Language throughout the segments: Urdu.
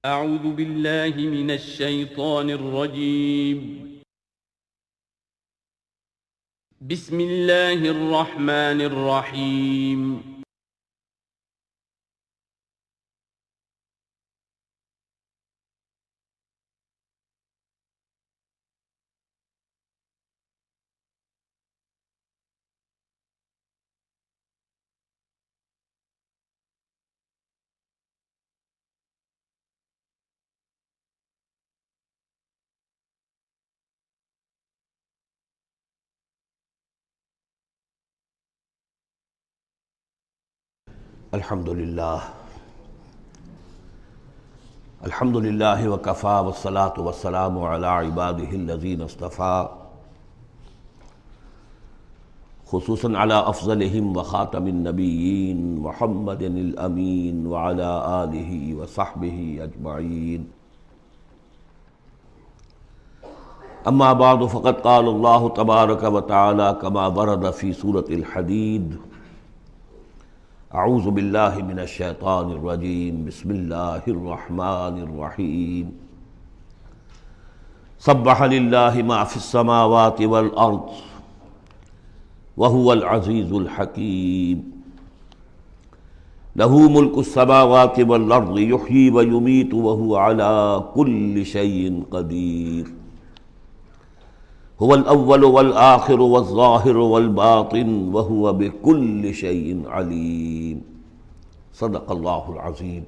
اعوذ باللہ من الشیطان الرجیم بسم اللہ الرحمن الرحیم الحمدللہ وکفیٰ والصلاة والسلام علی عبادہ الذین اصطفیٰ خصوصاً علی افضلہم وخاتم النبیین محمد الامین وعلی آلہ وصحبہ اجمعین اما بعد فقد قال اللہ تبارک وتعالی کما ورد فی سورة الحدید اعوذ باللہ من الشیطان الرجیم بسم اللہ الرحمن الرحیم سبح للہ ما فی السماوات والارض وهو العزیز الحکیم لہ ملک السماوات والارض یحیی ویمیت وهو علی کل شیء قدیر هو الاول والآخر والظاہر والباطن وهو بكل شيء علیم صدق اللہ العظیم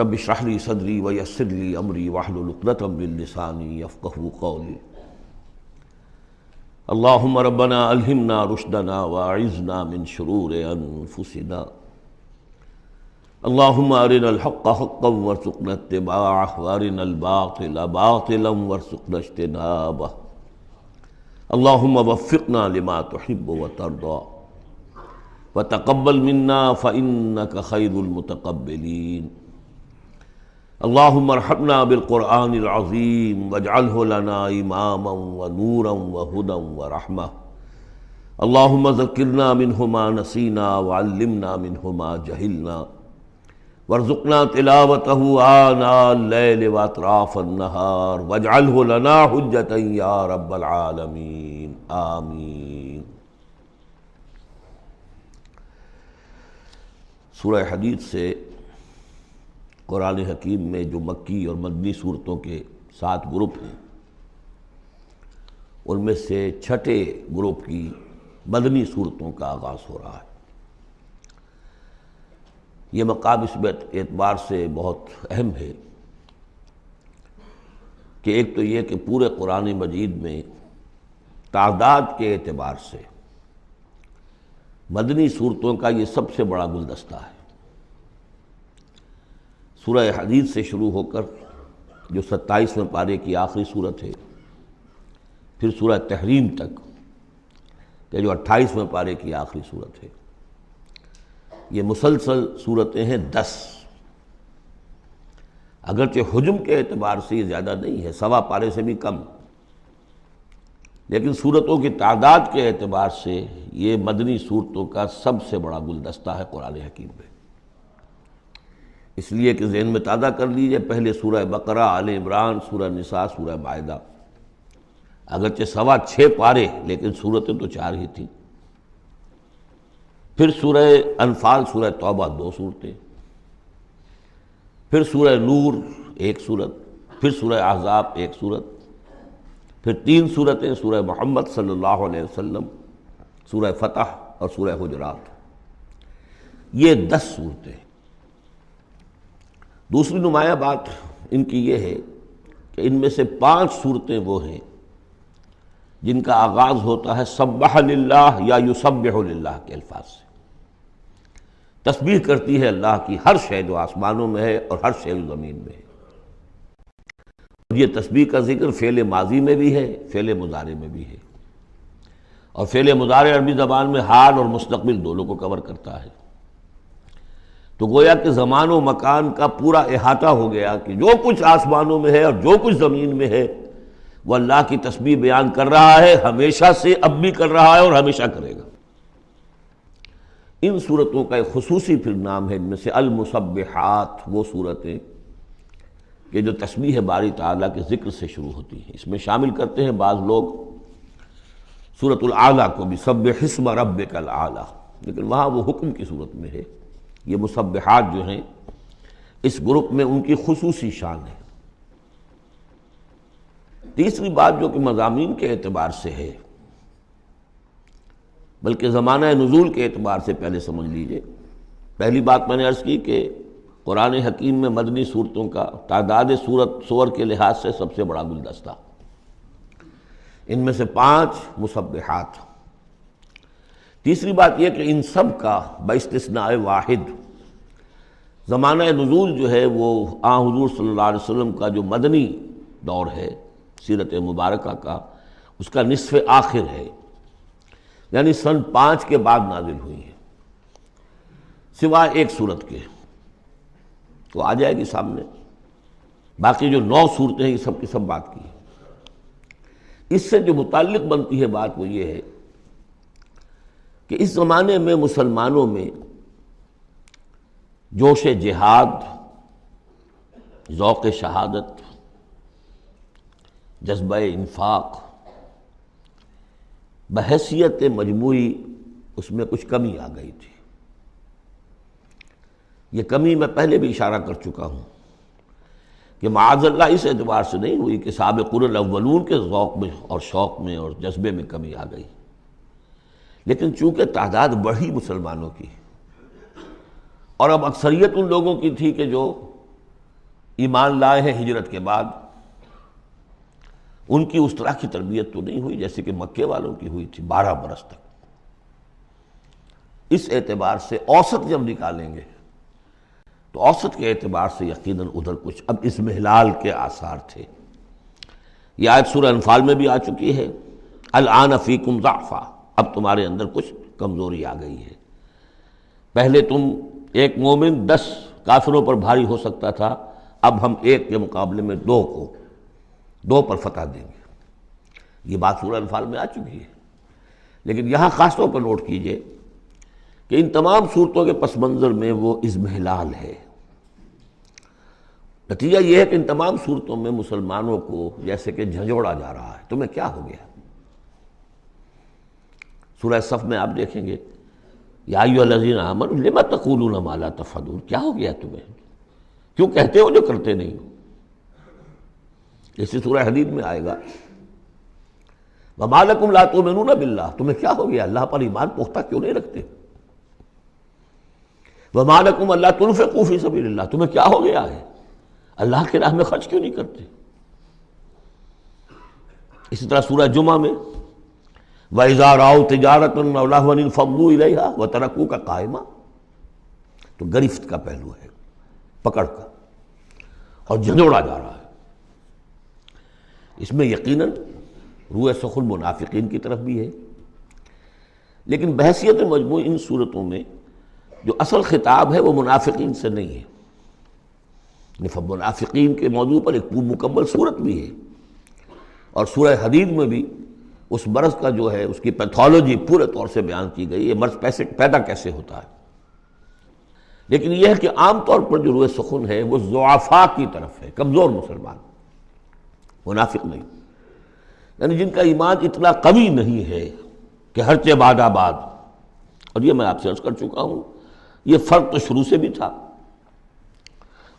رب اشرح لي صدری ویسر لي امری واحلل عقدۃ من لسانی یفقہوا قولی اللہم ربنا الہمنا رشدنا واعذنا من شرور انفسنا اللہم ارنا الحق حقا وارزقنا اتباعہ وارنا الباطل باطلا وارزقنا اجتنابہ اللہم وفقنا لما تحب وترضى وتقبل منا فإنك خیر المتقبلین اللہم ارحمنا بالقرآن العظیم واجعلہ لنا اماما ونورا وہدى ورحمہ اللہم ذکرنا منہ ما نسینا وعلمنا منہ ما جہلنا وارزقنا تلاوتہ آناء اللیل واطراف النہار واجعلہ لنا حجتا یا رب العالمین آمین۔ سورہ حدید سے قرآن حکیم میں جو مکی اور مدنی صورتوں کے 7 گروپ ہیں ان میں سے چھٹے گروپ کی مدنی صورتوں کا آغاز ہو رہا ہے۔ یہ مقام اس اعتبار سے بہت اہم ہے کہ ایک تو یہ کہ پورے قرآن مجید میں تعداد کے اعتبار سے مدنی صورتوں کا یہ سب سے بڑا گلدستہ ہے۔ سورہ حدید سے شروع ہو کر جو 27ویں پارے کی آخری صورت ہے، پھر سورہ تحریم تک کہ جو 28ویں پارے کی آخری صورت ہے، یہ مسلسل صورتیں ہیں 10۔ اگرچہ حجم کے اعتبار سے یہ زیادہ نہیں ہے، 1.25 پارے سے بھی کم، لیکن صورتوں کی تعداد کے اعتبار سے یہ مدنی صورتوں کا سب سے بڑا گلدستہ ہے قرآن حکیم میں۔ اس لیے کہ ذہن میں تازہ کر لیجئے، پہلے سورہ بقرہ، آل عمران، سورہ نساء، سورہ مائدہ، اگرچہ 6.25 پارے لیکن صورتیں تو 4 ہی تھیں۔ پھر سورہ انفال، سورہ توبہ 2 صورتیں، پھر سورہ نور 1 صورت، پھر سورہ احزاب 1 صورت، پھر 3 صورتیں سورہ محمد صلی اللہ علیہ وسلم، سورہ فتح اور سورہ حجرات، یہ 10 صورتیں۔ دوسری نمایاں بات ان کی یہ ہے کہ ان میں سے 5 صورتیں وہ ہیں جن کا آغاز ہوتا ہے سبح للہ یا یسبح للہ کے الفاظ سے۔ تسبیح کرتی ہے اللہ کی ہر شے جو آسمانوں میں ہے اور ہر شے جو زمین میں ہے۔ اور یہ تسبیح کا ذکر فعل ماضی میں بھی ہے، فعل مضارع میں بھی ہے، اور فعل مضارع عربی زبان میں حال اور مستقبل دونوں کو کور کرتا ہے۔ تو گویا کہ زمان و مکان کا پورا احاطہ ہو گیا کہ جو کچھ آسمانوں میں ہے اور جو کچھ زمین میں ہے وہ اللہ کی تسبیح بیان کر رہا ہے، ہمیشہ سے اب بھی کر رہا ہے اور ہمیشہ کرے گا۔ ان صورتوں کا ایک خصوصی پھر نام ہے، ان میں سے المسبحات، وہ صورتیں کہ جو تسبیح باری تعالیٰ کے ذکر سے شروع ہوتی ہیں۔ اس میں شامل کرتے ہیں بعض لوگ سورۃ الاعلیٰ کو بھی، سبح اسم ربک الاعلیٰ، لیکن وہاں وہ حکم کی صورت میں ہے۔ یہ مسبحات جو ہیں اس گروپ میں ان کی خصوصی شان ہے۔ تیسری بات جو کہ مضامین کے اعتبار سے ہے، بلکہ زمانہ نزول کے اعتبار سے پہلے سمجھ لیجئے۔ پہلی بات میں نے عرض کی کہ قرآن حکیم میں مدنی صورتوں کا تعداد سور کے لحاظ سے سب سے بڑا گلدستہ، ان میں سے 5 مسبحات۔ تیسری بات یہ کہ ان سب کا باستثناء واحد زمانہ نزول جو ہے وہ حضور صلی اللہ علیہ وسلم کا جو مدنی دور ہے سیرت مبارکہ کا، اس کا نصف آخر ہے، یعنی سن 5 کے بعد نازل ہوئی ہے، سوائے ایک صورت کے، وہ آ جائے گی سامنے۔ باقی جو 9 صورتیں ہیں یہ سب کی سب بات کی ہے۔ اس سے جو متعلق بنتی ہے بات وہ یہ ہے کہ اس زمانے میں مسلمانوں میں جوش جہاد، ذوق شہادت، جذبہ انفاق، بحیثیت مجموعی اس میں کچھ کمی آ گئی تھی۔ یہ کمی میں پہلے بھی اشارہ کر چکا ہوں کہ معاذ اللہ اس اعتبار سے نہیں ہوئی کہ سابقون الاولون کے ذوق میں اور شوق میں اور جذبے میں کمی آ گئی، لیکن چونکہ تعداد بڑھی مسلمانوں کی، اور اب اکثریت ان لوگوں کی تھی کہ جو ایمان لائے ہیں ہجرت کے بعد، ان کی اس طرح کی تربیت تو نہیں ہوئی جیسے کہ مکے والوں کی ہوئی تھی 12 برس تک۔ اس اعتبار سے اوسط جب نکالیں گے تو اوسط کے اعتبار سے یقیناً ادھر کچھ اب اضمحلال کے آثار تھے۔ یہ آیت سورہ انفال میں بھی آ چکی ہے، الآن فیکم ضعف، اب تمہارے اندر کچھ کمزوری آ گئی ہے۔ پہلے تم ایک مومن 10 کافروں پر بھاری ہو سکتا تھا، اب ہم ایک کے مقابلے میں 2 پر فتح دیں گے۔ یہ بات سورہ انفال میں آ چکی ہے، لیکن یہاں خاص طور پر نوٹ کیجئے کہ ان تمام صورتوں کے پس منظر میں وہ اضمحلال ہے۔ نتیجہ یہ ہے کہ ان تمام صورتوں میں مسلمانوں کو جیسے کہ جھنجھوڑا جا رہا ہے، تمہیں کیا ہو گیا؟ سورہ صف میں آپ دیکھیں گے، یا ایھا الذین آمنوا لم تقولون ما لا تفعلون، کیا ہو گیا تمہیں؟ کیوں کہتے ہو جو کرتے نہیں ہو؟ اسی سورہ حدید میں آئے گا، وما لکم لا تؤمنون باللہ، تمہیں کیا ہو گیا؟ اللہ پر ایمان پختہ کیوں نہیں رکھتے؟ وما لکم الا تنفقوا فی سبیل اللہ، تمہیں کیا ہو گیا ہے؟ اللہ کے راہ میں خرچ کیوں نہیں کرتے؟ اسی طرح سورہ جمعہ میں وَإِذَا رَأَوْا تِجَارَةً أَوْ لَهْوًا انفضوا إِلَيْهَا وَتَرَكُوكَ قَائِمًا، تو گرفت کا پہلو ہے، پکڑ کا، اور جھنجھوڑا جا رہا ہے۔ اس میں یقیناً روح سخن منافقین کی طرف بھی ہے، لیکن بحیثیت مجموع ان صورتوں میں جو اصل خطاب ہے وہ منافقین سے نہیں ہے۔ منافقین کے موضوع پر ایک مکمل صورت بھی ہے، اور سورہ حدید میں بھی اس مرض کا جو ہے اس کی پیتھولوجی پورے طور سے بیان کی گئی، یہ مرض پیدا کیسے ہوتا ہے۔ لیکن یہ ہے کہ عام طور پر جو روح سخن ہے وہ ضعفاء کی طرف ہے، کمزور مسلمان، منافق نہیں، یعنی جن کا ایمان اتنا قوی نہیں ہے کہ ہر چہ باد آباد۔ اور یہ میں آپ سے عرض کر چکا ہوں، یہ فرق تو شروع سے بھی تھا۔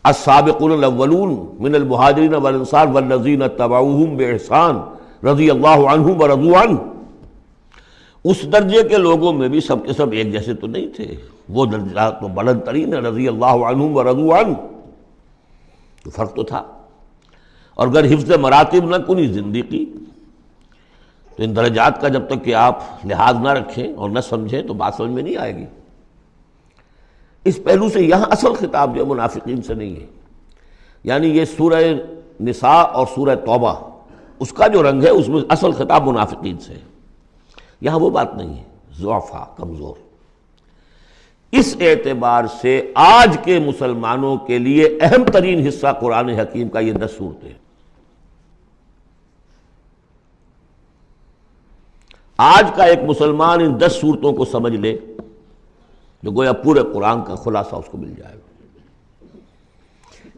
السابقون الاولون من المہاجرین والانصار والذین اتبعوہم باحسان رضی اللہ عنہم ورضوا عنہ، اس درجے کے لوگوں میں بھی سب کے سب ایک جیسے تو نہیں تھے، وہ درجات تو بلند ترین ہے، رضی اللہ عنہم ورضوا عنہ، تو فرق تو تھا۔ اور اگر حفظ مراتب نہ کنی زندگی، تو ان درجات کا جب تک کہ آپ لحاظ نہ رکھیں اور نہ سمجھیں تو بات سمجھ میں نہیں آئے گی۔ اس پہلو سے یہاں اصل خطاب جو منافقین سے نہیں ہے، یعنی یہ سورہ نساء اور سورہ توبہ اس کا جو رنگ ہے اس میں اصل خطاب منافقین سے ہے، یہاں وہ بات نہیں ہے، ضعفاء، کمزور۔ اس اعتبار سے آج کے مسلمانوں کے لیے اہم ترین حصہ قرآن حکیم کا یہ 10 صورتیں ہیں۔ آج کا ایک مسلمان ان 10 صورتوں کو سمجھ لے جو گویا پورے قرآن کا خلاصہ اس کو مل جائے گا۔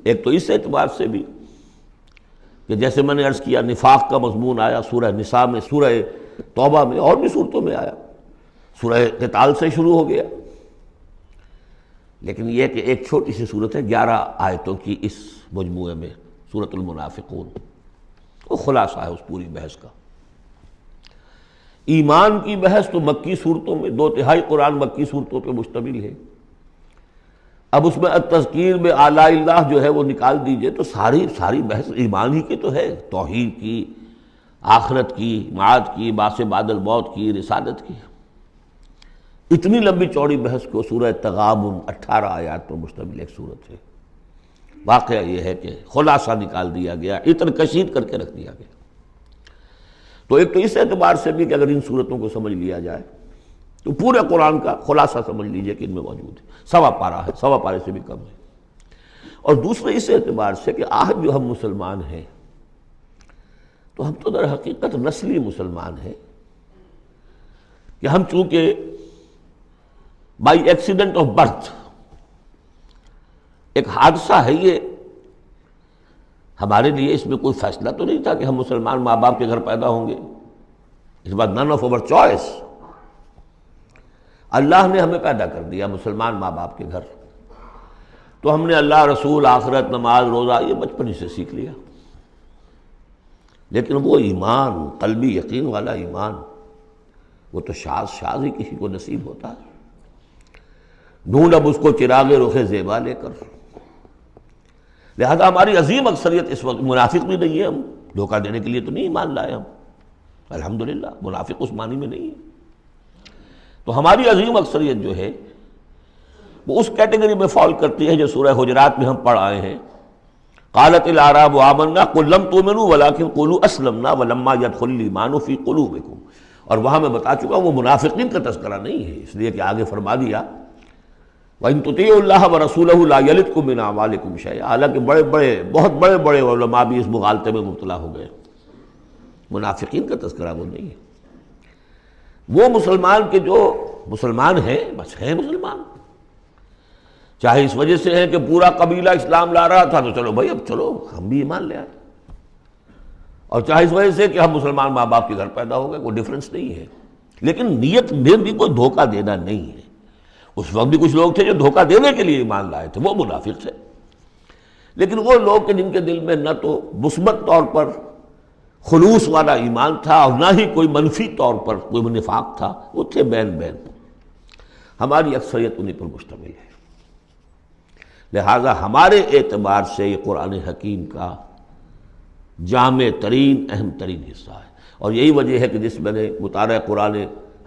ایک تو اس اعتبار سے بھی کہ جیسے میں نے عرض کیا نفاق کا مضمون آیا سورہ نساء میں، سورہ توبہ میں، اور بھی صورتوں میں آیا، سورہ قتال سے شروع ہو گیا، لیکن یہ کہ ایک چھوٹی سی صورت ہے 11 آیتوں کی اس مجموعے میں، سورۃ المنافقون، وہ خلاصہ ہے اس پوری بحث کا۔ ایمان کی بحث تو مکی صورتوں میں 2/3 قرآن مکی صورتوں پہ مشتمل ہے، اب اس میں التذکیر میں آلاء اللہ جو ہے وہ نکال دیجئے تو ساری بحث ایمان ہی کی تو ہے، توحید کی، آخرت کی، معاد کی، بعث بعد الموت کی، رسالت کی۔ اتنی لمبی چوڑی بحث کو سورہ تغابن 18 آیات پر مشتمل ایک صورت ہے۔ واقعہ یہ ہے کہ خلاصہ نکال دیا گیا، اتر کشید کر کے رکھ دیا گیا۔ تو ایک تو اس اعتبار سے بھی کہ اگر ان صورتوں کو سمجھ لیا جائے تو پورے قرآن کا خلاصہ سمجھ لیجئے کہ ان میں موجود ہے، 1.25 پارہ ہے، 1.25 پارے سے بھی کم ہے۔ اور دوسرے اس اعتبار سے کہ آج جو ہم مسلمان ہیں تو ہم تو در حقیقت نسلی مسلمان ہیں کہ ہم چونکہ بائی ایکسیڈنٹ آف برتھ، ایک حادثہ ہے یہ، ہمارے لیے اس میں کوئی فیصلہ تو نہیں تھا کہ ہم مسلمان ماں باپ کے گھر پیدا ہوں گے، اس بات نن آف اوور چوائس، اللہ نے ہمیں پیدا کر دیا مسلمان ماں باپ کے گھر، تو ہم نے اللہ، رسول، آخرت، نماز، روزہ یہ بچپن ہی سے سیکھ لیا، لیکن وہ ایمان، قلبی یقین والا ایمان، وہ تو شاذ ہی کسی کو نصیب ہوتا ہے۔ ڈھونڈ اب اس کو چراغ رخ زیبا لے کر، لہذا ہماری عظیم اکثریت اس وقت منافق بھی نہیں ہے، ہم دھوکہ دینے کے لیے تو نہیں ایمان لائے ہم، الحمدللہ منافق اس معنی میں نہیں ہے۔ تو ہماری عظیم اکثریت جو ہے وہ اس کیٹیگری میں فال کرتی ہے جو سورہ حجرات میں ہم پڑھ آئے ہیں، قالت الاعراب آمنا قل لم تؤمنوا ولکن قولوا اسلمنا ولما يدخل الايمان في قلوبكم، اور وہاں میں بتا چکا ہوں وہ منافقین کا تذکرہ نہیں ہے، اس لیے کہ آگے فرما دیا وَإِن تُطِيعُوا اللَّهَ وَرَسُولَهُ لَا يَلِتْكُم مِّنْ أَعْمَالِكُمْ شَيْئًا، حالانکہ بہت بڑے علماء بھی اس مغالطے میں مبتلا ہو گئے، منافقین کا تذکرہ وہ نہیں ہے، وہ مسلمان کے جو مسلمان ہیں بس ہیں مسلمان، چاہے اس وجہ سے ہے کہ پورا قبیلہ اسلام لا رہا تھا تو چلو بھائی اب چلو ہم بھی ایمان لے آئے، اور چاہے اس وجہ سے کہ ہم مسلمان ماں باپ کے گھر پیدا ہو گئے، کوئی ڈفرنس نہیں ہے، لیکن نیت میں بھی کوئی دھوکہ دینا نہیں ہے۔ اس وقت بھی کچھ لوگ تھے جو دھوکہ دینے کے لیے ایمان لائے تھے، وہ منافق تھے، لیکن وہ لوگ کہ جن کے دل میں نہ تو مثبت طور پر خلوص والا ایمان تھا اور نہ ہی کوئی منفی طور پر کوئی نفاق تھا، وہ تھے بین ہماری اکثریت انہیں پر مشتمل ہے۔ لہذا ہمارے اعتبار سے یہ قرآن حکیم کا جامع ترین اہم ترین حصہ ہے، اور یہی وجہ ہے کہ جس میں نے مطالعہ قرآن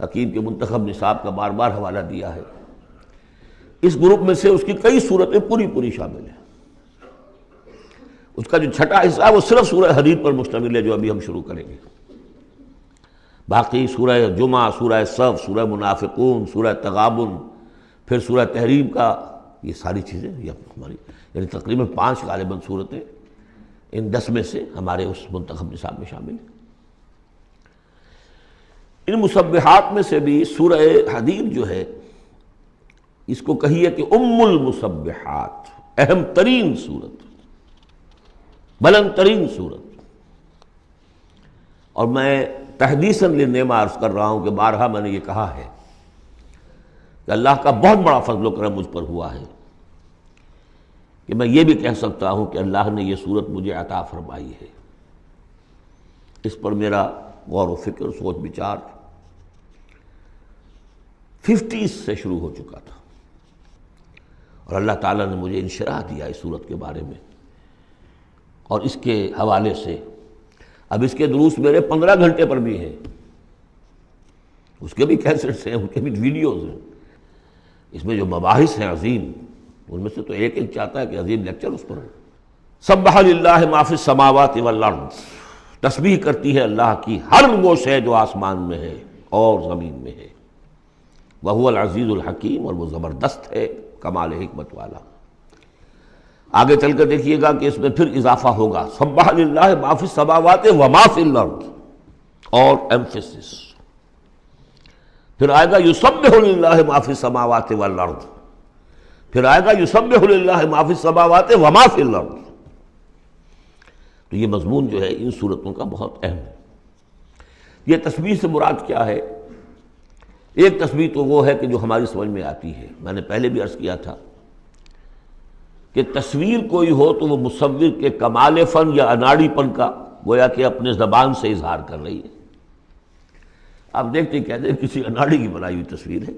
حکیم کے منتخب نصاب کا بار بار حوالہ دیا ہے، اس گروپ میں سے اس کی کئی صورتیں پوری شامل ہیں، اس کا جو چھٹا حصہ ہے وہ صرف سورہ حدید پر مشتمل ہے جو ابھی ہم شروع کریں گے، باقی سورہ جمعہ، سورہ صف، سورہ منافقون، سورہ تغابن، پھر سورہ تحریم کا، یہ ساری چیزیں یہ ہماری یعنی تقریباً 5 غالباً صورتیں ان 10 میں سے ہمارے اس منتخب نصاب میں شامل ہیں۔ ان مسبحات میں سے بھی سورہ حدید جو ہے اس کو کہیے کہ ام المسبحات، اہم ترین صورت، بلند ترین صورت، اور میں تحدیثاً للنعمہ عرض کر رہا ہوں کہ بارہا میں نے یہ کہا ہے کہ اللہ کا بہت بڑا فضل و کرم مجھ پر ہوا ہے کہ میں یہ بھی کہہ سکتا ہوں کہ اللہ نے یہ صورت مجھے عطا فرمائی ہے، اس پر میرا غور و فکر، سوچ بچار 50s سے شروع ہو چکا تھا، اور اللہ تعالیٰ نے مجھے انشراح دیا اس صورت کے بارے میں، اور اس کے حوالے سے اب اس کے دروس میرے 15 گھنٹے پر بھی ہیں، اس کے بھی کیسٹس ہیں، اس کے بھی ویڈیوز ہیں، اس میں جو مباحث ہیں عظیم، ان میں سے تو ایک چاہتا ہے کہ عظیم لیکچر اس پر ہو۔ سبح للہ ما فی السماوات والارض، تسبیح کرتی ہے اللہ کی ہر وہ شے جو آسمان میں ہے اور زمین میں ہے، وہو العزیز الحکیم، اور وہ زبردست ہے، کمال حکمت والا۔ آگے چل کر دیکھیے گا کہ اس میں پھر اضافہ ہوگا، سبح للہ ما فی السماوات وما فی الارض، اور ایمفیسس، پھر آئے گا یسبح للہ ما فی السماوات والارض، پھر آئے گا یسبح للہ ما فی السماوات وما فی الارض۔ تو یہ مضمون جو ہے ان صورتوں کا بہت اہم ہے۔ یہ تسبیح سے مراد کیا ہے؟ ایک تسبیح تو وہ ہے کہ جو ہماری سمجھ میں آتی ہے، میں نے پہلے بھی عرض کیا تھا کہ تصویر کوئی ہو تو وہ مصور کے کمال فن یا اناڑی پن کا گویا کہ اپنے زبان سے اظہار کر رہی ہے۔ آپ دیکھتے کہتے ہیں کسی اناڑی کی بنائی ہوئی تصویر ہے،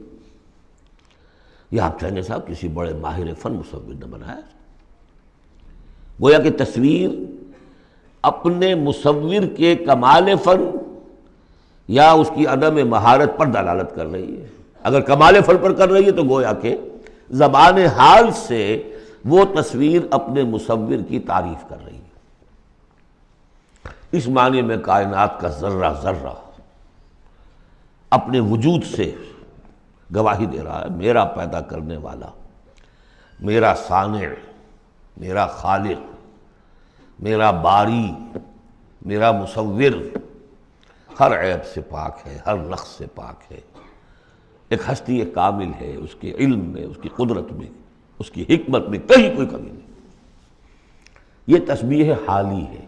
یا آپ کہیں گے صاحب کسی بڑے ماہر فن مصور نے بنایا۔ گویا کہ تصویر اپنے مصور کے کمال فن یا اس کی عدم مہارت پر دلالت کر رہی ہے۔ اگر کمال فن پر کر رہی ہے تو گویا کہ زبان حال سے وہ تصویر اپنے مصور کی تعریف کر رہی ہے۔ اس معنی میں کائنات کا ذرہ ذرہ اپنے وجود سے گواہی دے رہا ہے، میرا پیدا کرنے والا، میرا صانع، میرا خالق، میرا باری، میرا مصور ہر عیب سے پاک ہے، ہر نقص سے پاک ہے، ایک ہستی کامل ہے، اس کے علم میں، اس کی قدرت میں، اس کی حکمت میں کہیں کوئی کمی نہیں۔ یہ تسبیح حالی ہے،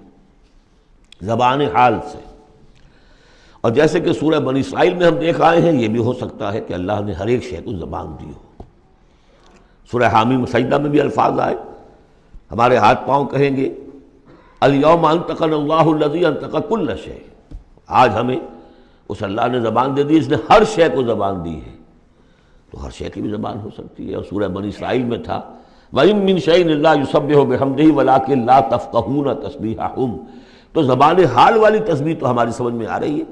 زبان حال سے۔ اور جیسے کہ سورہ بنی اسرائیل میں ہم دیکھ آئے ہیں، یہ بھی ہو سکتا ہے کہ اللہ نے ہر ایک شے کو زبان دی ہو۔ سورہ حامیم سجدہ میں بھی الفاظ آئے، ہمارے ہاتھ پاؤں کہیں گے الیوم انطقنا اللہ الذی انطق کل شیء، آج ہمیں اس اللہ نے زبان دے دی، اس نے ہر شے کو زبان دی ہے، تو ہر شے کی بھی زبان ہو سکتی ہے۔ اور سورہ بنی اسرائیل میں تھا وَإِن مِّن شَيْءٍ إِلَّا يُسَبِّحُ بِحَمْدِهِ وَلَٰكِن لَّا تَفْقَهُونَ تَسْبِيحَهُمْ، تو زبان حال والی تسبیح تو ہماری سمجھ میں آ رہی ہے،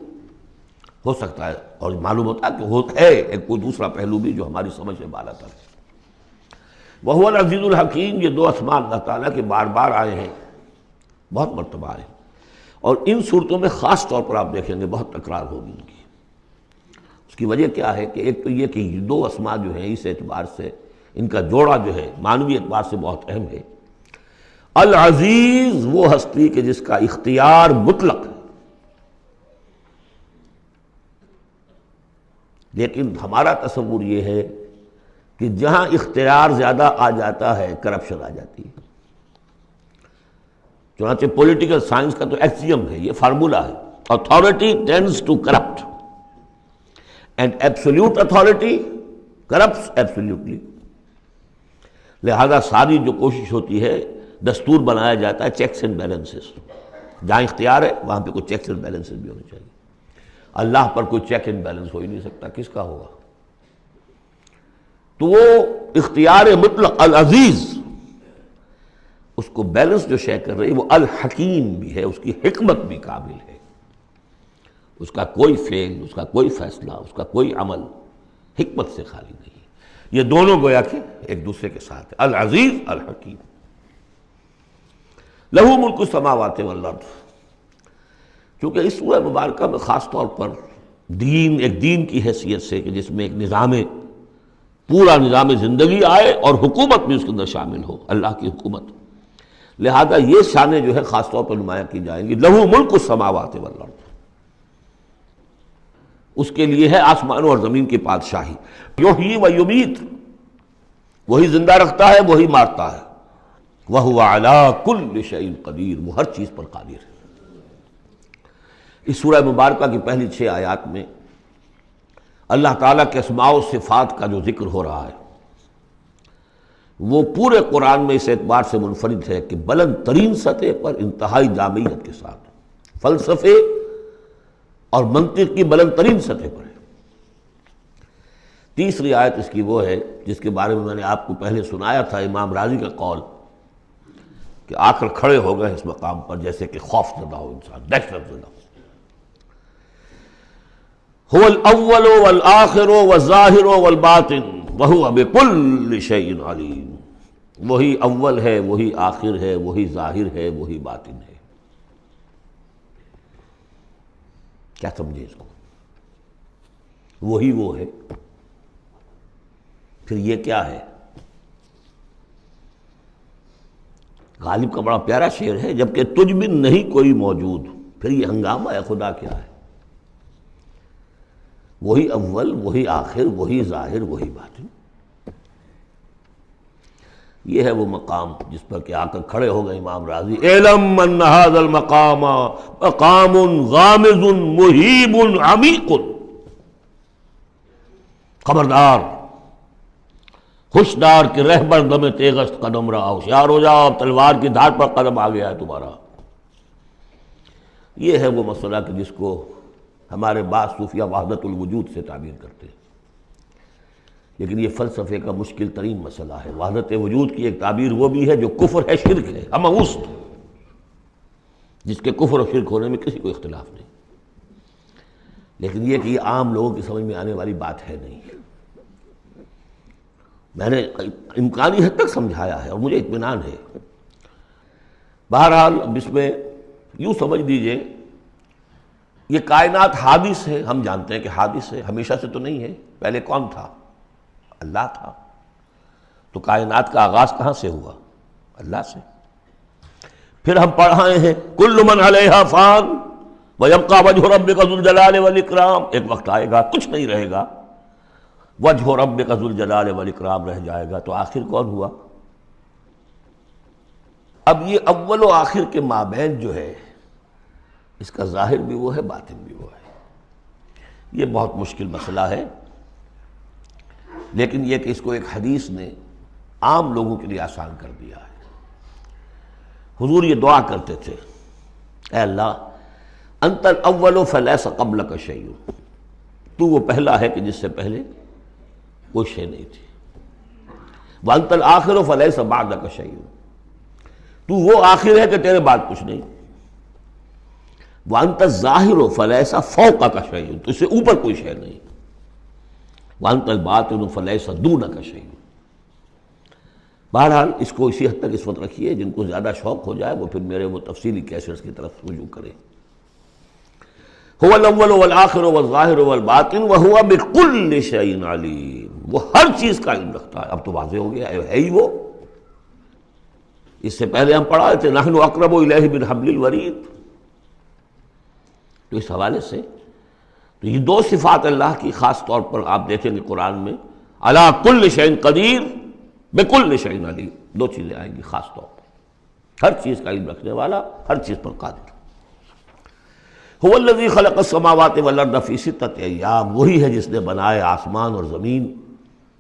ہو سکتا ہے اور معلوم ہوتا ہے کہ ہے ایک کوئی دوسرا پہلو بھی جو ہماری سمجھ سے بالا تر ہے۔ وَهُوَ الْعَزِيزُ الْحَكِيمُ، یہ دو اسماء اللہ تعالیٰ کے بار بار آئے ہیں، بہت مرتبہ آئے ہیں، اور ان صورتوں میں خاص طور پر آپ دیکھیں گے بہت تکرار ہوگی ان کی۔ اس کی وجہ کیا ہے کہ ایک تو یہ کہ دو اسماء جو ہیں اس اعتبار سے ان کا جوڑا جو ہے معنوی اعتبار سے بہت اہم ہے۔ العزیز وہ ہستی کہ جس کا اختیار مطلق ہے، لیکن ہمارا تصور یہ ہے کہ جہاں اختیار زیادہ آ جاتا ہے کرپشن آ جاتی ہے۔ چنانچہ پولیٹیکل سائنس کا تو ایکسیم ہے، یہ فارمولا ہے، authority tends to corrupt and absolute authority corrupts absolutely۔ لہذا ساری جو کوشش ہوتی ہے، دستور بنایا جاتا ہے چیکس اینڈ بیلنسز، جہاں اختیار ہے وہاں پہ کوئی چیکس اینڈ بیلنسز بھی ہونے چاہیے۔ اللہ پر کوئی چیک اینڈ بیلنس ہو ہی نہیں سکتا، کس کا ہوگا؟ تو وہ اختیار مطلق العزیز، اس کو بیلنس جو شے کر رہی وہ الحکیم بھی ہے، اس کی حکمت بھی کامل ہے، اس کا کوئی فعل، اس کا کوئی فیصلہ، اس کا کوئی عمل حکمت سے خالی نہیں ہے۔ یہ دونوں گویا کہ ایک دوسرے کے ساتھ ہے، العزیز الحکیم۔ لہو ملک السماوات والارض، کیونکہ اس سورہ مبارکہ میں خاص طور پر دین، ایک دین کی حیثیت سے کہ جس میں ایک نظام، پورا نظام زندگی آئے اور حکومت بھی اس کے اندر شامل ہو، اللہ کی حکومت، لہذا یہ شانیں جو ہے خاص طور پر نمایاں کی جائیں گی۔ لہو ملک السماوات والارض، اس کے لیے ہے آسمانوں اور زمین کی بادشاہی۔ یحیی و یمیت، وہی زندہ رکھتا ہے، وہی مارتا ہے۔ وَهُوَ عَلَىٰ كُلِّ شَيْءٍ قَدِيرٌ، وہ ہر چیز پر قادر ہے۔ اس سورہ مبارکہ کی پہلی 6 آیات میں اللہ تعالیٰ کے اسماء و صفات کا جو ذکر ہو رہا ہے وہ پورے قرآن میں اس اعتبار سے منفرد ہے کہ بلند ترین سطح پر انتہائی جامعیت کے ساتھ فلسفے اور منطق کی بلند ترین سطح پر ہے۔ تیسری آیت اس کی وہ ہے جس کے بارے میں میں نے آپ کو پہلے سنایا تھا، امام راضی کا قول کہ آ کر کھڑے ہو گئے اس مقام پر جیسے کہ خوف زدہ ہو انسان، دہشت زدہ ہو۔ هو الاول والآخر والظاہر والباطن وهو بكل شيء علیم، وہی اول ہے، وہی آخر ہے، وہی ظاہر ہے، وہی باطن ہے۔ کیا سمجھے اس کو؟ وہی وہ ہے، پھر یہ کیا ہے؟ غالب کا بڑا پیارا شعر ہے، جبکہ تجھ بن نہیں کوئی موجود، پھر یہ ہنگامہ ہے خدا کیا ہے؟ وہی اول، وہی آخر، وہی ظاہر، وہی باطن۔ یہ ہے وہ مقام جس پر کہ آ کر کھڑے ہو گئے امام راضی، اعلم ان ھذا المقام مقام غامض مہیب عمیق، خبردار، ہوشدار کہ رہبر دم تیغست قدم رہا، ہوشیار ہو جاؤ، تلوار کی دھار پر قدم آ گیا ہے تمہارا۔ یہ ہے وہ مسئلہ کہ جس کو ہمارے بعض صوفیہ وحدت الوجود سے تعبیر کرتے ہیں، لیکن یہ فلسفے کا مشکل ترین مسئلہ ہے۔ وحدت وجود کی ایک تعبیر وہ بھی ہے جو کفر ہے، شرک ہے، اموست، جس کے کفر و شرک ہونے میں کسی کو اختلاف نہیں، لیکن یہ کہ یہ عام لوگوں کی سمجھ میں آنے والی بات ہے نہیں۔ میں نے امکانی حد تک سمجھایا ہے اور مجھے اطمینان ہے۔ بہرحال اب اس میں یوں سمجھ دیجئے، یہ کائنات حادث ہے، ہم جانتے ہیں کہ حادث ہے، ہمیشہ سے تو نہیں ہے۔ پہلے کون تھا؟ اللہ تھا۔ تو کائنات کا آغاز کہاں سے ہوا؟ اللہ سے۔ پھر ہم پڑھائے ہیں کل من علیہا فان ویبقی وجہ ربک ذو الجلال والاکرام، ایک وقت آئے گا کچھ نہیں رہے گا، وجہ ربک ذو الجلال والاکرام رہ جائے گا۔ تو آخر کون ہوا؟ اب یہ اول و آخر کے مابین جو ہے، اس کا ظاہر بھی وہ ہے، باطن بھی وہ ہے۔ یہ بہت مشکل مسئلہ ہے، لیکن یہ کہ اس کو ایک حدیث نے عام لوگوں کے لیے آسان کر دیا ہے۔ حضور یہ دعا کرتے تھے، اے اللہ انت الاول فلیس قبلک شیء، تو وہ پہلا ہے کہ جس سے پہلے کوئی شے نہیں تھی، وانت الآخر فلیس بعدک شیء، تو وہ آخر ہے کہ تیرے بعد کچھ نہیں، وانت الظاہر فلیس فوقک شیء، تو اس سے اوپر کوئی شے نہیں، وانت الباطن فلیس دونک شیء۔ بہرحال اس کو اسی حد تک اس وقت رکھیے، جن کو زیادہ شوق ہو جائے وہ پھر میرے وہ تفصیلی کیسٹس کی طرف رجوع کریں۔ هو الاول والآخر والظاہر والباطن وهو بكل شیء علیم، وہ ہر چیز کا علم رکھتا ہے۔ اب تو واضح ہو گیا ہے ہی وہ۔ اس سے پہلے ہم پڑھا تھے نحن اقرب الیہ من حبل الورید، تو اس حوالے سے تو یہ دو صفات اللہ کی خاص طور پر آپ دیکھیں گے قرآن میں، علی کل شیء قدیر بکل شیء علیم، دو چیزیں آئیں گی خاص طور پر، ہر چیز کا علم رکھنے والا، ہر چیز پر قادر۔ هو الذی خلق السماوات والارض فی ستۃ ایام، وہی ہے جس نے بنائے آسمان اور زمین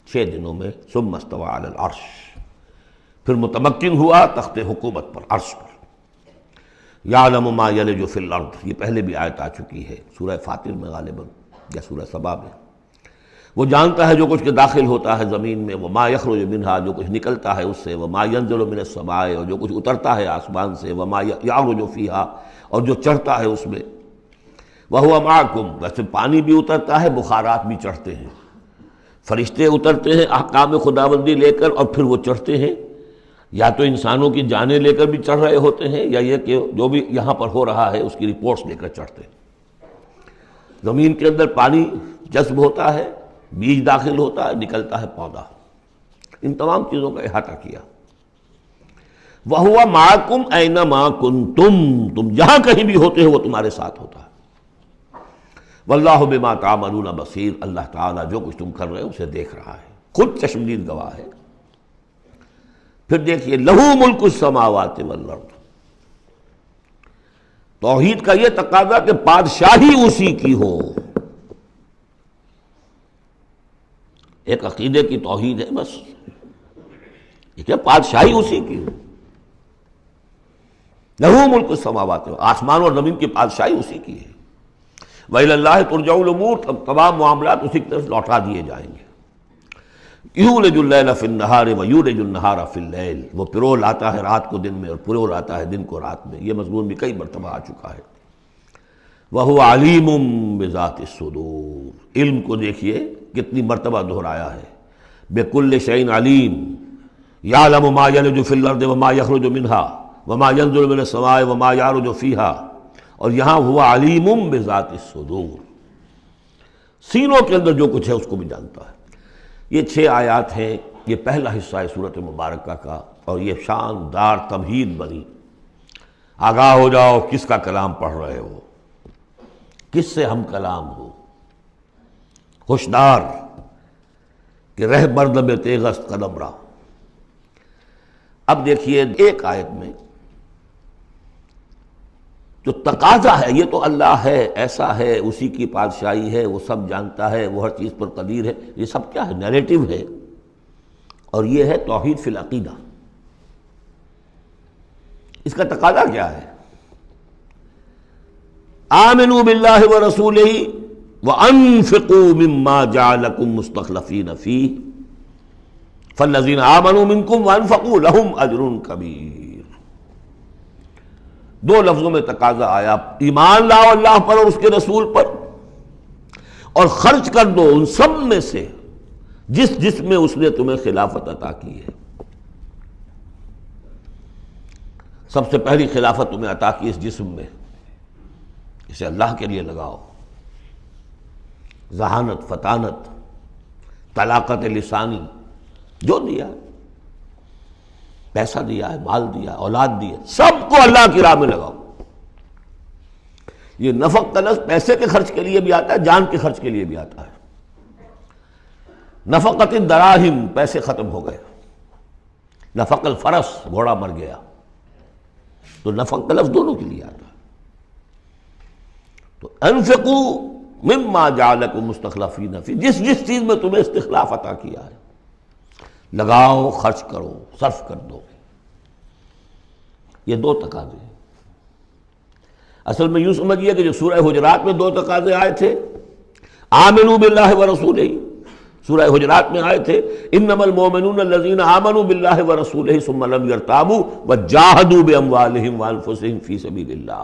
6 دنوں میں، ثم استوى علی العرش، پھر متمکن ہوا تخت حکومت پر، عرش پر۔ یعلم ما یلج فی الارض، یہ پہلے بھی آیت آ چکی ہے سورہ فاطر میں غالباً یا سورہ سبا میں۔ وہ جانتا ہے جو کچھ کے داخل ہوتا ہے زمین میں، وما یخرج منہا، جو کچھ نکلتا ہے اس سے، وما ینزل من السماء، اور جو کچھ اترتا ہے آسمان سے، وما یعرج فیہا، اور جو چڑھتا ہے اس میں، وہو معکم، ویسے پانی بھی اترتا ہے، بخارات بھی چڑھتے ہیں، فرشتے اترتے ہیں احکام خداوندی لے کر، اور پھر وہ چڑھتے ہیں، یا تو انسانوں کی جانیں لے کر بھی چڑھ رہے ہوتے ہیں، یا یہ کہ جو بھی یہاں پر ہو رہا ہے اس کی رپورٹس لے کر چڑھتے ہیں۔ زمین کے اندر پانی جذب ہوتا ہے، بیج داخل ہوتا ہے، نکلتا ہے پودا، ان تمام چیزوں کا احاطہ کیا۔ وَهُوَ مَعَكُمْ أَيْنَمَا كُنْتُمْ، تم جہاں کہیں بھی ہوتے ہو وہ تمہارے ساتھ ہوتا ہے۔ وَاللَّهُ بِمَا تَعْمَلُونَ بَصِيرٌ، اللہ تعالیٰ جو کچھ تم کر رہے ہو اسے دیکھ رہا ہے، خود چشمدید گواہ ہے۔ پھر دیکھیے لَهُ مُلْكُ السَّمَاوَاتِ وَالْأَرْضِ، توحید کا یہ تقاضا کہ بادشاہی اسی کی ہو، ایک عقیدے کی توحید ہے بس، یہ کہ بادشاہی اسی کی ہو، لَهُ مُلْكُ السَّمَاوَاتِ، آسمان اور زمین کی بادشاہی اسی کی ہے۔ وَإِلَى اللَّهِ تُرْجَعُ الْأُمُورُ، تمام معاملات اسی کی طرف لوٹا دیے جائیں گے۔ یولج اللیل فی النہار ویولج النہار فی اللیل، وہ پرو لاتا ہے رات کو دن میں اور پرو لاتا ہے دن کو رات میں، یہ مضمون بھی کئی مرتبہ آ چکا ہے۔ وَهُوَ عَلِيمٌ بِذَاتِ الصُّدُورِ، علم کو دیکھیے کتنی مرتبہ دہرایا ہے، بِكُلِّ شَيْءٍ عَلِيمٌ، يَعْلَمُ مَا يَلِجُ فِي الْأَرْضِ وَمَا يَخْرُجُ مِنْهَا وَمَا يَنزِلُ مِنَ السَّمَاءِ وَمَا يَعْرُجُ فِيهَا، اور یہاں ہوا علیم بذات الصدور، سینوں کے اندر جو کچھ ہے اس کو بھی جانتا ہے۔ یہ 6 آیات ہیں، یہ پہلا حصہ ہے سورۃ مبارکہ کا، اور یہ شاندار تمہید بنی، آگاہ ہو جاؤ کس کا کلام پڑھ رہے ہو، کس سے ہم کلام ہو۔ ہوشدار کہ رہ بردم تیغست قدم را۔ اب دیکھیے ایک آیت میں جو تقاضا ہے، یہ تو اللہ ہے، ایسا ہے، اسی کی بادشاہی ہے، وہ سب جانتا ہے، وہ ہر چیز پر قدیر ہے، یہ سب کیا ہے؟ نیریٹو ہے، اور یہ ہے توحید فی العقیدہ۔ اس کا تقاضا کیا ہے؟ آمنوا باللہ ورسولہ وانفقوا مما جعلکم مستخلفین فیہ فالذین آمنوا منکم وانفقوا لہم اجر کبیر۔ دو لفظوں میں تقاضا آیا، ایمان لاؤ اللہ پر اور اس کے رسول پر، اور خرچ کر دو ان سب میں سے جس میں اس نے تمہیں خلافت عطا کی ہے۔ سب سے پہلی خلافت تمہیں عطا کی اس جسم میں، اسے اللہ کے لیے لگاؤ۔ ذہانت، فطانت، طلاقت لسانی، جو دیا ہے، پیسہ دیا ہے، مال دیا ہے، اولاد دی ہے، سب کو اللہ کی راہ میں لگاؤ۔ یہ نفق کا لفظ پیسے کے خرچ کے لیے بھی آتا ہے، جان کے خرچ کے لیے بھی آتا ہے۔ نفقت الدراہم، پیسے ختم ہو گئے۔ نفق الفرس، گھوڑا مر گیا۔ تو نفق کا لفظ دونوں کے لیے آتا ہے۔ تو انفقوا مما جعلکم مستخلفین فی، جس چیز میں تمہیں استخلاف عطا کیا ہے لگاؤ، خرچ کرو، صرف کر دو۔ یہ دو تقاضے ہیں۔ اصل میں یوں سمجھیے کہ جو سورہ حجرات میں دو تقاضے آئے تھے، آمنوا باللہ ورسولہ، سورہ حجرات میں آئے تھے انما المؤمنون الذین آمنوا باللہ ورسولہ ثم لم یرتابوا وجاہدوا باموالہم وانفسہم فی سبیل اللہ۔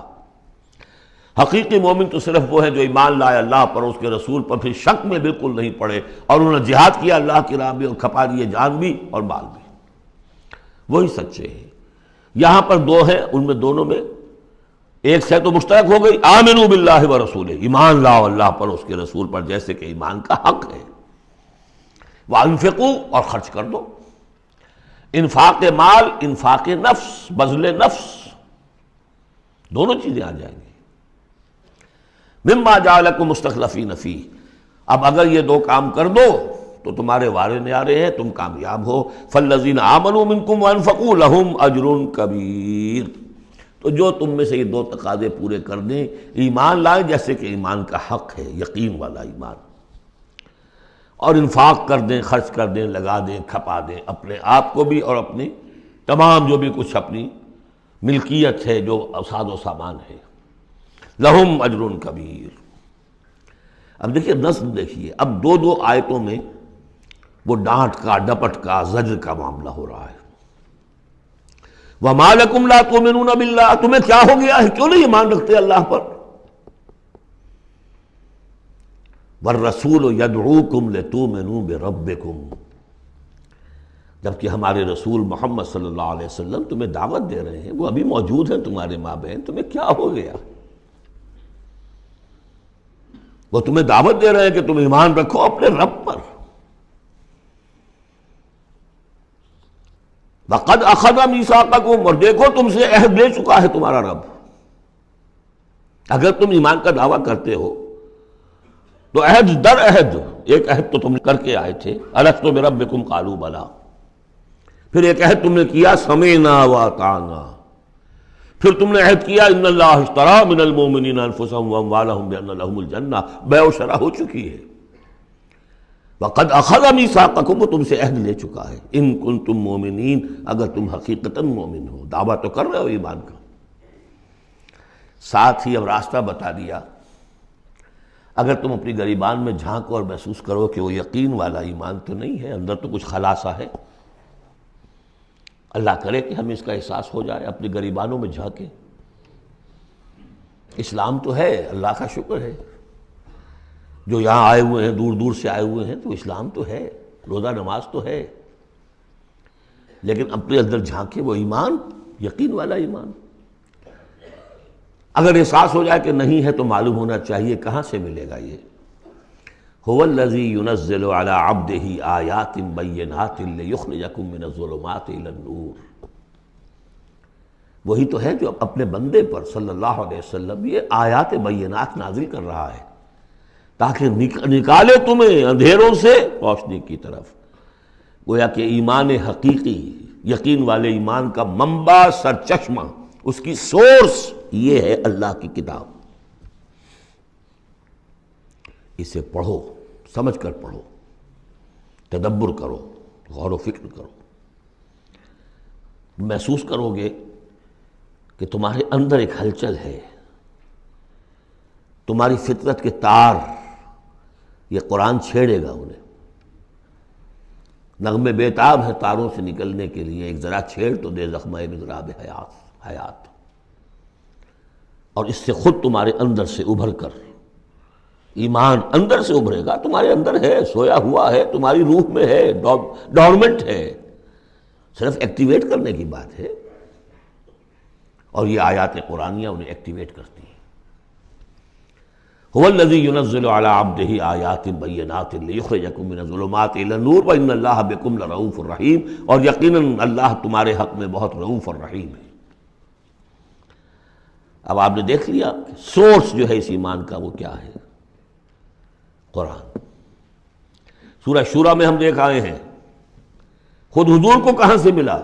حقیقی مومن تو صرف وہ ہے جو ایمان لائے اللہ پر اور اس کے رسول پر، پھر شک میں بالکل نہیں پڑے، اور انہوں نے جہاد کیا اللہ کی راہ میں اور کھپا دیے جان بھی اور مال بھی، وہی سچے ہیں۔ یہاں پر دو ہیں، ان میں دونوں میں ایک سے تو مشترک ہو گئی، آمنوا باللہ ورسولہ، ایمان لاؤ اللہ پر اس کے رسول پر جیسے کہ ایمان کا حق ہے۔ وانفقوا، اور خرچ کر دو۔ انفاق مال، انفاق نفس، بذل نفس، دونوں چیزیں آ جائیں گی۔ مما جعلکم مستخلفین فیہ، اب اگر یہ دو کام کر دو تو تمہارے وارے نیارے ہیں، تم کامیاب ہو۔ فالذین آمنوا منکم وانفقوا لہم اجر کبیر، تو جو تم میں سے یہ دو تقاضے پورے کر دیں، ایمان لائیں جیسے کہ ایمان کا حق ہے، یقین والا ایمان، اور انفاق کر دیں، خرچ کر دیں، لگا دیں، کھپا دیں، اپنے آپ کو بھی اور اپنی تمام جو بھی کچھ اپنی ملکیت ہے، جو ساز و سامان ہے، لہم اجر کبیر۔ اب دیکھیے نظم، دیکھیے اب دو آیتوں میں وہ ڈانٹ کا، ڈپٹ کا، زجر کا معاملہ ہو رہا ہے۔ وَمَا لَكُمْ لَا تُؤْمِنُونَ بِاللَّهِ، تمہیں کیا ہو گیا ہے، کیوں نہیں ایمان رکھتے اللہ پر؟ وَالرَّسُولُ يَدْعُوكُمْ لِتُؤْمِنُوا بِرَبِّكُمْ، جبکہ ہمارے رسول محمد صلی اللہ علیہ وسلم تمہیں دعوت دے رہے ہیں، وہ ابھی موجود ہیں تمہارے مابین، تمہیں کیا ہو گیا؟ وہ تمہیں دعوت دے رہے ہیں کہ تم ایمان رکھو اپنے رب پر۔ وَقَدْ أَخَذَ مِيثَاقَكُمْ، اور دیکھو تم سے عہد لے چکا ہے تمہارا رب۔ اگر تم ایمان کا دعویٰ کرتے ہو تو عہد در عہد، ایک عہد تو تم کر کے آئے تھے، أَلَسْتُ بِرَبِّكُمْ قَالُوا بَلَىٰ، پھر ایک عہد تم نے کیا سَمِعْنَا وَأَطَعْنَا، پھر تم نے عہد کیا ان اللہ اشترى من المؤمنین انفسهم واموالهم بان لهم الجنہ، بیع و شرع ہو چکی ہے۔ وقد اخذ میثاقکم، وہ تم سے عہد لے چکا ہے، ان کنتم مؤمنین، اگر تم حقیقتاً مومن ہو، دعویٰ تو کر رہے ہو ایمان کا۔ ساتھ ہی اب راستہ بتا دیا، اگر تم اپنی گریبان میں جھانکو اور محسوس کرو کہ وہ یقین والا ایمان تو نہیں ہے، اندر تو کچھ خلاصہ ہے، اللہ کرے کہ ہمیں اس کا احساس ہو جائے، اپنی گریبانوں میں جھانکیں۔ اسلام تو ہے، اللہ کا شکر ہے، جو یہاں آئے ہوئے ہیں، دور دور سے آئے ہوئے ہیں، تو اسلام تو ہے، روزہ نماز تو ہے، لیکن اپنے اندر جھانکے وہ ایمان، یقین والا ایمان۔ اگر احساس ہو جائے کہ نہیں ہے تو معلوم ہونا چاہیے کہاں سے ملے گا یہ۔ هو الذی ينزل على عبده آیات بینات لیخرجکم من الظلمات الی النور، وہی تو ہے جو اپنے بندے پر صلی اللہ علیہ وسلم یہ آیات بینات نازل کر رہا ہے تاکہ نکالے تمہیں اندھیروں سے روشنی کی طرف۔ گویا کہ ایمان حقیقی، یقین والے ایمان کا منبع، سرچشمہ، اس کی سورس یہ ہے اللہ کی کتاب۔ اسے پڑھو، سمجھ کر پڑھو، تدبر کرو، غور و فکر کرو، محسوس کرو گے کہ تمہارے اندر ایک ہلچل ہے، تمہاری فطرت کے تار، یہ قرآن چھیڑے گا انہیں۔ نغمے بیتاب ہے تاروں سے نکلنے کے لیے، ایک ذرا چھیڑ تو دے زخمہ مضراب حیات، اور اس سے خود تمہارے اندر سے ابھر کر ایمان اندر سے ابھرے گا۔ تمہارے اندر ہے، سویا ہوا ہے، تمہاری روح میں ہے، ڈورمنٹ ہے، صرف ایکٹیویٹ کرنے کی بات ہے، اور یہ آیات قرآنیہ انہیں ایکٹیویٹ کرتی ہیں۔ هو الذی ينزل على عبده آیات بینات لیخرجکم من الظلمات الی النور وان اللہ بکم لرؤوف رحیم، اور یقیناً اللہ تمہارے حق میں بہت رؤوف اور رحیم ہے۔ اب آپ نے دیکھ لیا کہ سورس جو ہے اس ایمان کا وہ کیا ہے، قرآن۔ سورہ شورا میں ہم دیکھ آئے ہیں خود حضور کو کہاں سے ملا،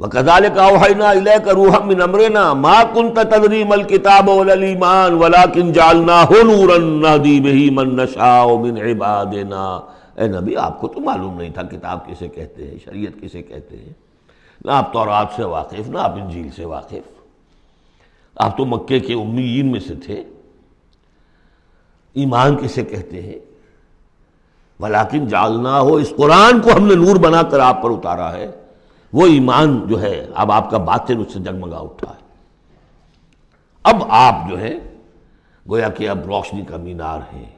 وَكَذَلِكَ أَوْحَيْنَا إِلَيْكَ رُوحًا مِّنْ أَمْرِنَا مَا كُنْتَ تَدْرِي مَا الْكِتَابُ وَلَا الْإِيمَانُ وَلَكِنْ جَعَلْنَاهُ نُورًا نَهْدِي بِهِ مَن نَّشَاءُ مِنْ عِبَادِنَا۔ اے نبی، آپ کو تو معلوم نہیں تھا کتاب کسے کہتے ہیں، شریعت کسے کہتے ہیں، نہ آپ تورات سے واقف، نہ آپ انجیل سے واقف، آپ تو مکے کے امیین میں سے تھے۔ ایمان کسے کہتے ہیں؟ وَلَكِنْ جَعَلْنَاهُ، اس قرآن کو ہم نے نور بنا کر آپ پر اتارا ہے۔ وہ ایمان جو ہے اب آپ کا باطن اس سے جگمگا اٹھا ہے، اب آپ جو ہے گویا کہ اب روشنی کا مینار ہیں،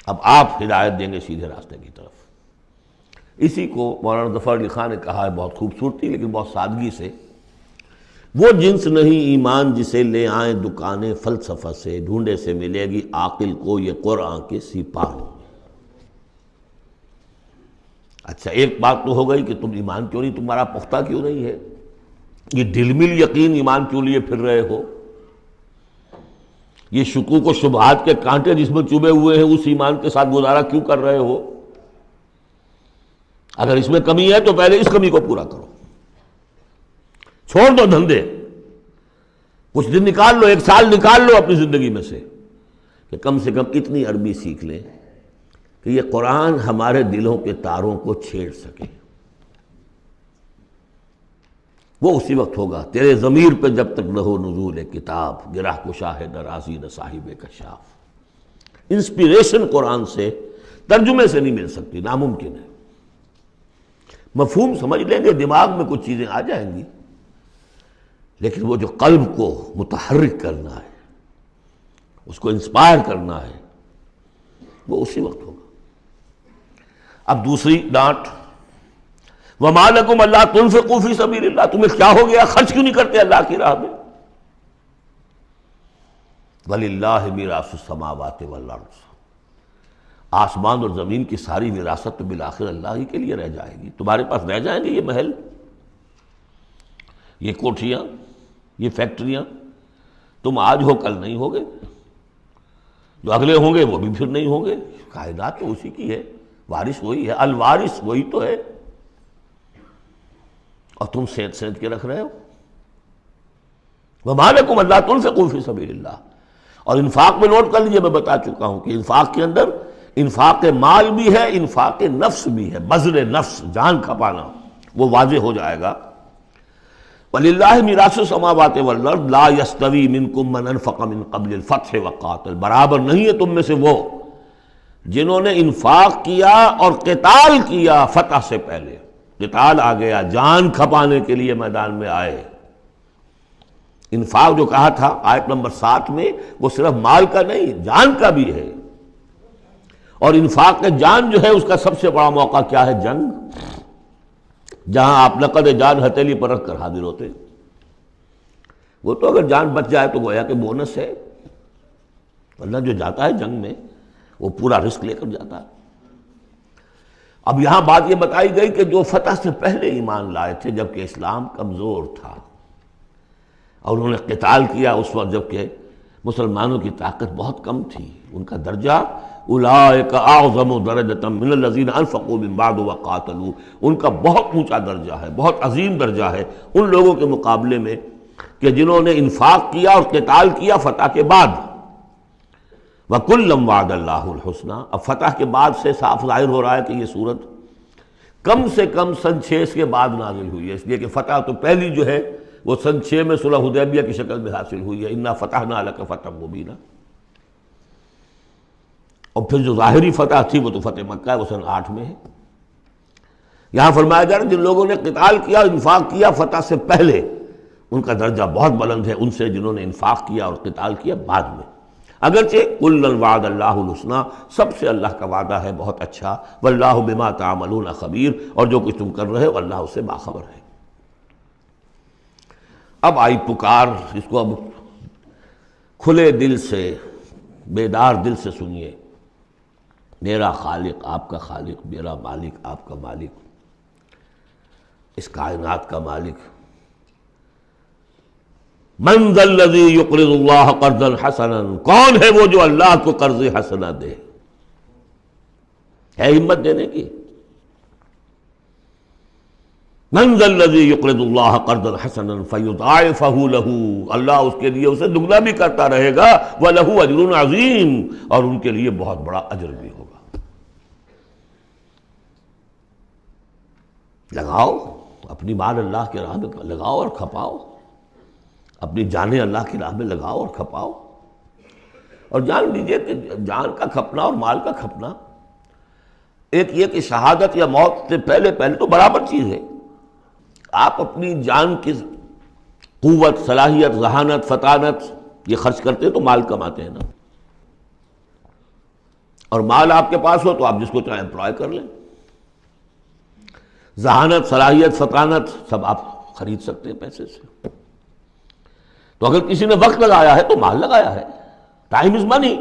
اب آپ ہدایت دیں گے سیدھے راستے کی طرف۔ اسی کو مولانا ظفر علی خان نے کہا ہے بہت خوبصورتی لیکن بہت سادگی سے، وہ جنس نہیں ایمان جسے لے آئیں دکانیں فلسفہ سے، ڈھونڈے سے ملے گی عاقل کو یہ قرآن کے سپاہوں۔ اچھا، ایک بات تو ہو گئی کہ تم ایمان کیوں نہیں، تمہارا پختہ کیوں نہیں ہے، یہ ڈلمل یقین ایمان کیوں لیے پھر رہے ہو، یہ شکوک و شبہات کے کانٹے جس میں چبھے ہوئے ہیں اس ایمان کے ساتھ گزارا کیوں کر رہے ہو؟ اگر اس میں کمی ہے تو پہلے اس کمی کو پورا کرو، چھوڑ دو دھندے، کچھ دن نکال لو، ایک سال نکال لو اپنی زندگی میں سے کہ کم سے کم اتنی عربی سیکھ لیں کہ یہ قرآن ہمارے دلوں کے تاروں کو چھیڑ سکے۔ وہ اسی وقت ہوگا تیرے ضمیر پہ جب تک نہ ہو نزول کتاب، گرہ کشا ہے درازی نہ صاحب کشاف۔ انسپیریشن قرآن سے ترجمے سے نہیں مل سکتی، ناممکن ہے۔ مفہوم سمجھ لیں گے، دماغ میں کچھ چیزیں آ جائیں گی، لیکن وہ جو قلب کو متحرک کرنا ہے، اس کو انسپائر کرنا ہے، وہ اسی وقت ہوگا۔ اب دوسری ڈانٹ، وَمَا لَكُمْ أَلَّا تُنْفِقُوا فِي سَبِيلِ اللَّهِ، تمہیں کیا ہو گیا، خرچ کیوں نہیں کرتے اللہ کی راہ میں؟ وَلِلَّهِ مِيرَاثُ السَّمَاوَاتِ وَالْأَرْضِ، آسمان اور زمین کی ساری وراثت تو بالآخر اللہ ہی کے لیے رہ جائے گی۔ تمہارے پاس رہ جائیں گے یہ محل، یہ کوٹھیاں، یہ فیکٹریاں، تم آج ہو کل نہیں ہوگے، جو اگلے ہوں گے وہ بھی پھر نہیں ہوں گے۔ کائنات تو اسی کی ہے، وارث وہی ہے، الوارث وہی تو ہے، اور تم سینت سینت کے رکھ رہے ہو۔ وَمَا لَكُمْ أَلَّا تُنْفِقُوا فِي سَبِيلِ اللَّهِ، اور انفاق میں نوٹ کر لیجیے، میں بتا چکا ہوں کہ انفاق کے اندر انفاق مال بھی ہے، انفاق نفس بھی ہے، بذل نفس، جان کھپانا، وہ واضح ہو جائے گا۔ وَلِلَّهِ مِيرَاثُ السَّمَاوَاتِ وَالْأَرْضِ لَا يَسْتَوِي مِنْكُمْ مَنْ أَنْفَقَ مِنْ قَبْلِ الْفَتْحِ وَقَاتَلَ، برابر نہیں ہے تم میں سے وہ جنہوں نے انفاق کیا اور قتال کیا فتح سے پہلے۔ قتال آ گیا، جان کھپانے کے لیے میدان میں آئے۔ انفاق جو کہا تھا آیت نمبر 7 میں، وہ صرف مال کا نہیں، جان کا بھی ہے، اور انفاق کے جان جو ہے اس کا سب سے بڑا موقع کیا ہے؟ جنگ، جہاں آپ نقد جان ہتھیلی پر رکھ کر حاضر ہوتے۔ وہ تو اگر جان بچ جائے تو گویا کہ بونس ہے، ورنہ جو جاتا ہے جنگ میں وہ پورا رسک لے کر جاتا ہے۔ اب یہاں بات یہ بتائی گئی کہ جو فتح سے پہلے ایمان لائے تھے جبکہ اسلام کمزور تھا، اور انہوں نے قتال کیا اس وقت جبکہ مسلمانوں کی طاقت بہت کم تھی، ان کا درجہ اولئک اعظم درجۃ من الذین انفقوا من بعد وقاتلوا، ان کا بہت اونچا درجہ ہے، بہت عظیم درجہ ہے ان لوگوں کے مقابلے میں کہ جنہوں نے انفاق کیا اور قتال کیا فتح کے بعد۔ وَكُلًّا وَعَدَ اللَّهُ الْحُسْنَىٰ، اب فتح کے بعد سے صاف ظاہر ہو رہا ہے کہ یہ صورت کم سے کم سن 6 کے بعد نازل ہوئی ہے، اس لیے کہ فتح تو پہلی جو ہے وہ سن 6 میں صلح حدیبیہ کی شکل میں حاصل ہوئی ہے، اِنَّا فَتَحْنَا لَكَ فَتْحًا مُبِينًا، اور پھر جو ظاہری فتح تھی وہ تو فتح مکہ ہے، وہ سن 8 میں ہے۔ یہاں فرمایا جا رہا ہے جن لوگوں نے قتال کیا انفاق کیا فتح سے پہلے، ان کا درجہ بہت بلند ہے ان سے جنہوں نے انفاق کیا اور قتال کیا بعد میں، اگرچہ کُلًّا وعد اللہ الحسنیٰ، سب سے اللہ کا وعدہ ہے بہت اچھا، واللہ بما تعملون خبیر، اور جو کچھ تم کر رہے ہو اللہ اس سے باخبر ہے۔ اب آئی پکار، اس کو اب کھلے دل سے بیدار دل سے سنیے۔ میرا خالق آپ کا خالق، میرا مالک آپ کا مالک، اس کائنات کا مالک، من ذا الذی یقرض اللہ قرضا حسنا، کون ہے وہ جو اللہ کو قرض حسنا دے؟ ہے ہمت دینے کی؟ من ذا الذی یقرض اللہ قرضا حسنا فیضاعفہ لہ، اللہ اس کے لیے اسے دگنا بھی کرتا رہے گا، وَلَهُ أَجْرٌ عَظِيمٌ، اور ان کے لیے بہت بڑا اجر بھی ہوگا۔ لگاؤ اپنی مال اللہ کے راہ میں، لگاؤ اور کھپاؤ، اپنی جانیں اللہ کی راہ میں لگاؤ اور کھپاؤ، اور جان لیجئے کہ جان کا کھپنا اور مال کا کھپنا ایک یہ کہ شہادت یا موت سے پہلے تو برابر چیز ہے۔ آپ اپنی جان کی قوت، صلاحیت، ذہانت، فطانت یہ خرچ کرتے ہیں تو مال کماتے ہیں نا، اور مال آپ کے پاس ہو تو آپ جس کو چاہیں امپلائے کر لیں، ذہانت، صلاحیت، فطانت سب آپ خرید سکتے ہیں پیسے سے۔ تو اگر کسی نے وقت لگایا ہے تو مال لگایا ہے، ٹائم از منی،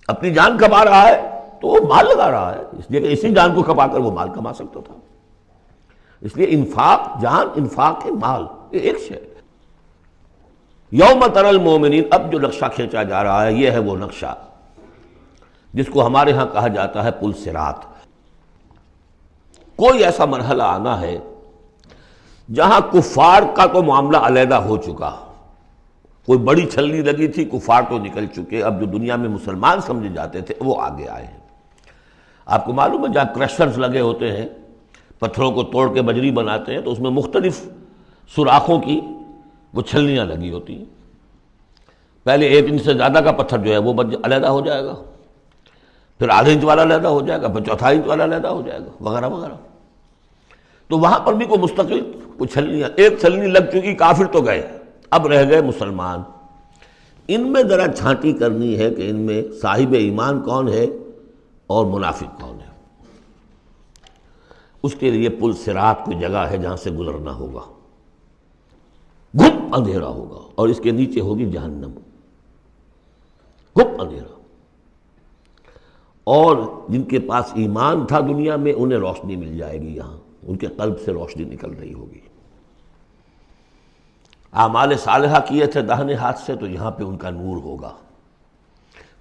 اپنی جان کما رہا ہے تو وہ مال لگا رہا ہے، اس لیے کہ اسی جان کو کما کر وہ مال کما سکتا تھا۔ اس لیے انفاق جان، انفاق مال، یہ ایک شے ہے۔ یوم تری المومنین، اب جو نقشہ کھینچا جا رہا ہے یہ ہے وہ نقشہ جس کو ہمارے ہاں کہا جاتا ہے پل صراط۔ کوئی ایسا مرحلہ آنا ہے جہاں کفار کا تو معاملہ علیحدہ ہو چکا، کوئی بڑی چھلنی لگی تھی، کفار تو نکل چکے، اب جو دنیا میں مسلمان سمجھے جاتے تھے وہ آگے آئے ہیں۔ آپ کو معلوم ہے جہاں کرشرز لگے ہوتے ہیں، پتھروں کو توڑ کے بجری بناتے ہیں، تو اس میں مختلف سوراخوں کی وہ چھلنیاں لگی ہوتی ہیں۔ پہلے 1 انچ سے زیادہ کا پتھر جو ہے وہ علیحدہ ہو جائے گا، پھر آدھا انچ والا علیحدہ ہو جائے گا، پھر چوتھائی انچ والا علیحدہ ہو جائے گا، وغیرہ وغیرہ۔ تو وہاں پر بھی کوئی مستقل کوئی چھلنیاں، ایک چھلنی لگ چکی، کافر تو گئے، اب رہ گئے مسلمان۔ ان میں ذرا چھانٹی کرنی ہے کہ ان میں صاحب ایمان کون ہے اور منافق کون ہے۔ اس کے لیے پل صراط کوئی جگہ ہے جہاں سے گزرنا ہوگا، گھپ اندھیرا ہوگا، اور اس کے نیچے ہوگی جہنم، گھپ اندھیرا۔ اور جن کے پاس ایمان تھا دنیا میں انہیں روشنی مل جائے گی، یہاں ان کے قلب سے روشنی نکل رہی ہوگی۔ اعمال صالحہ کیے تھے داہنے ہاتھ سے تو یہاں پہ ان کا نور ہوگا،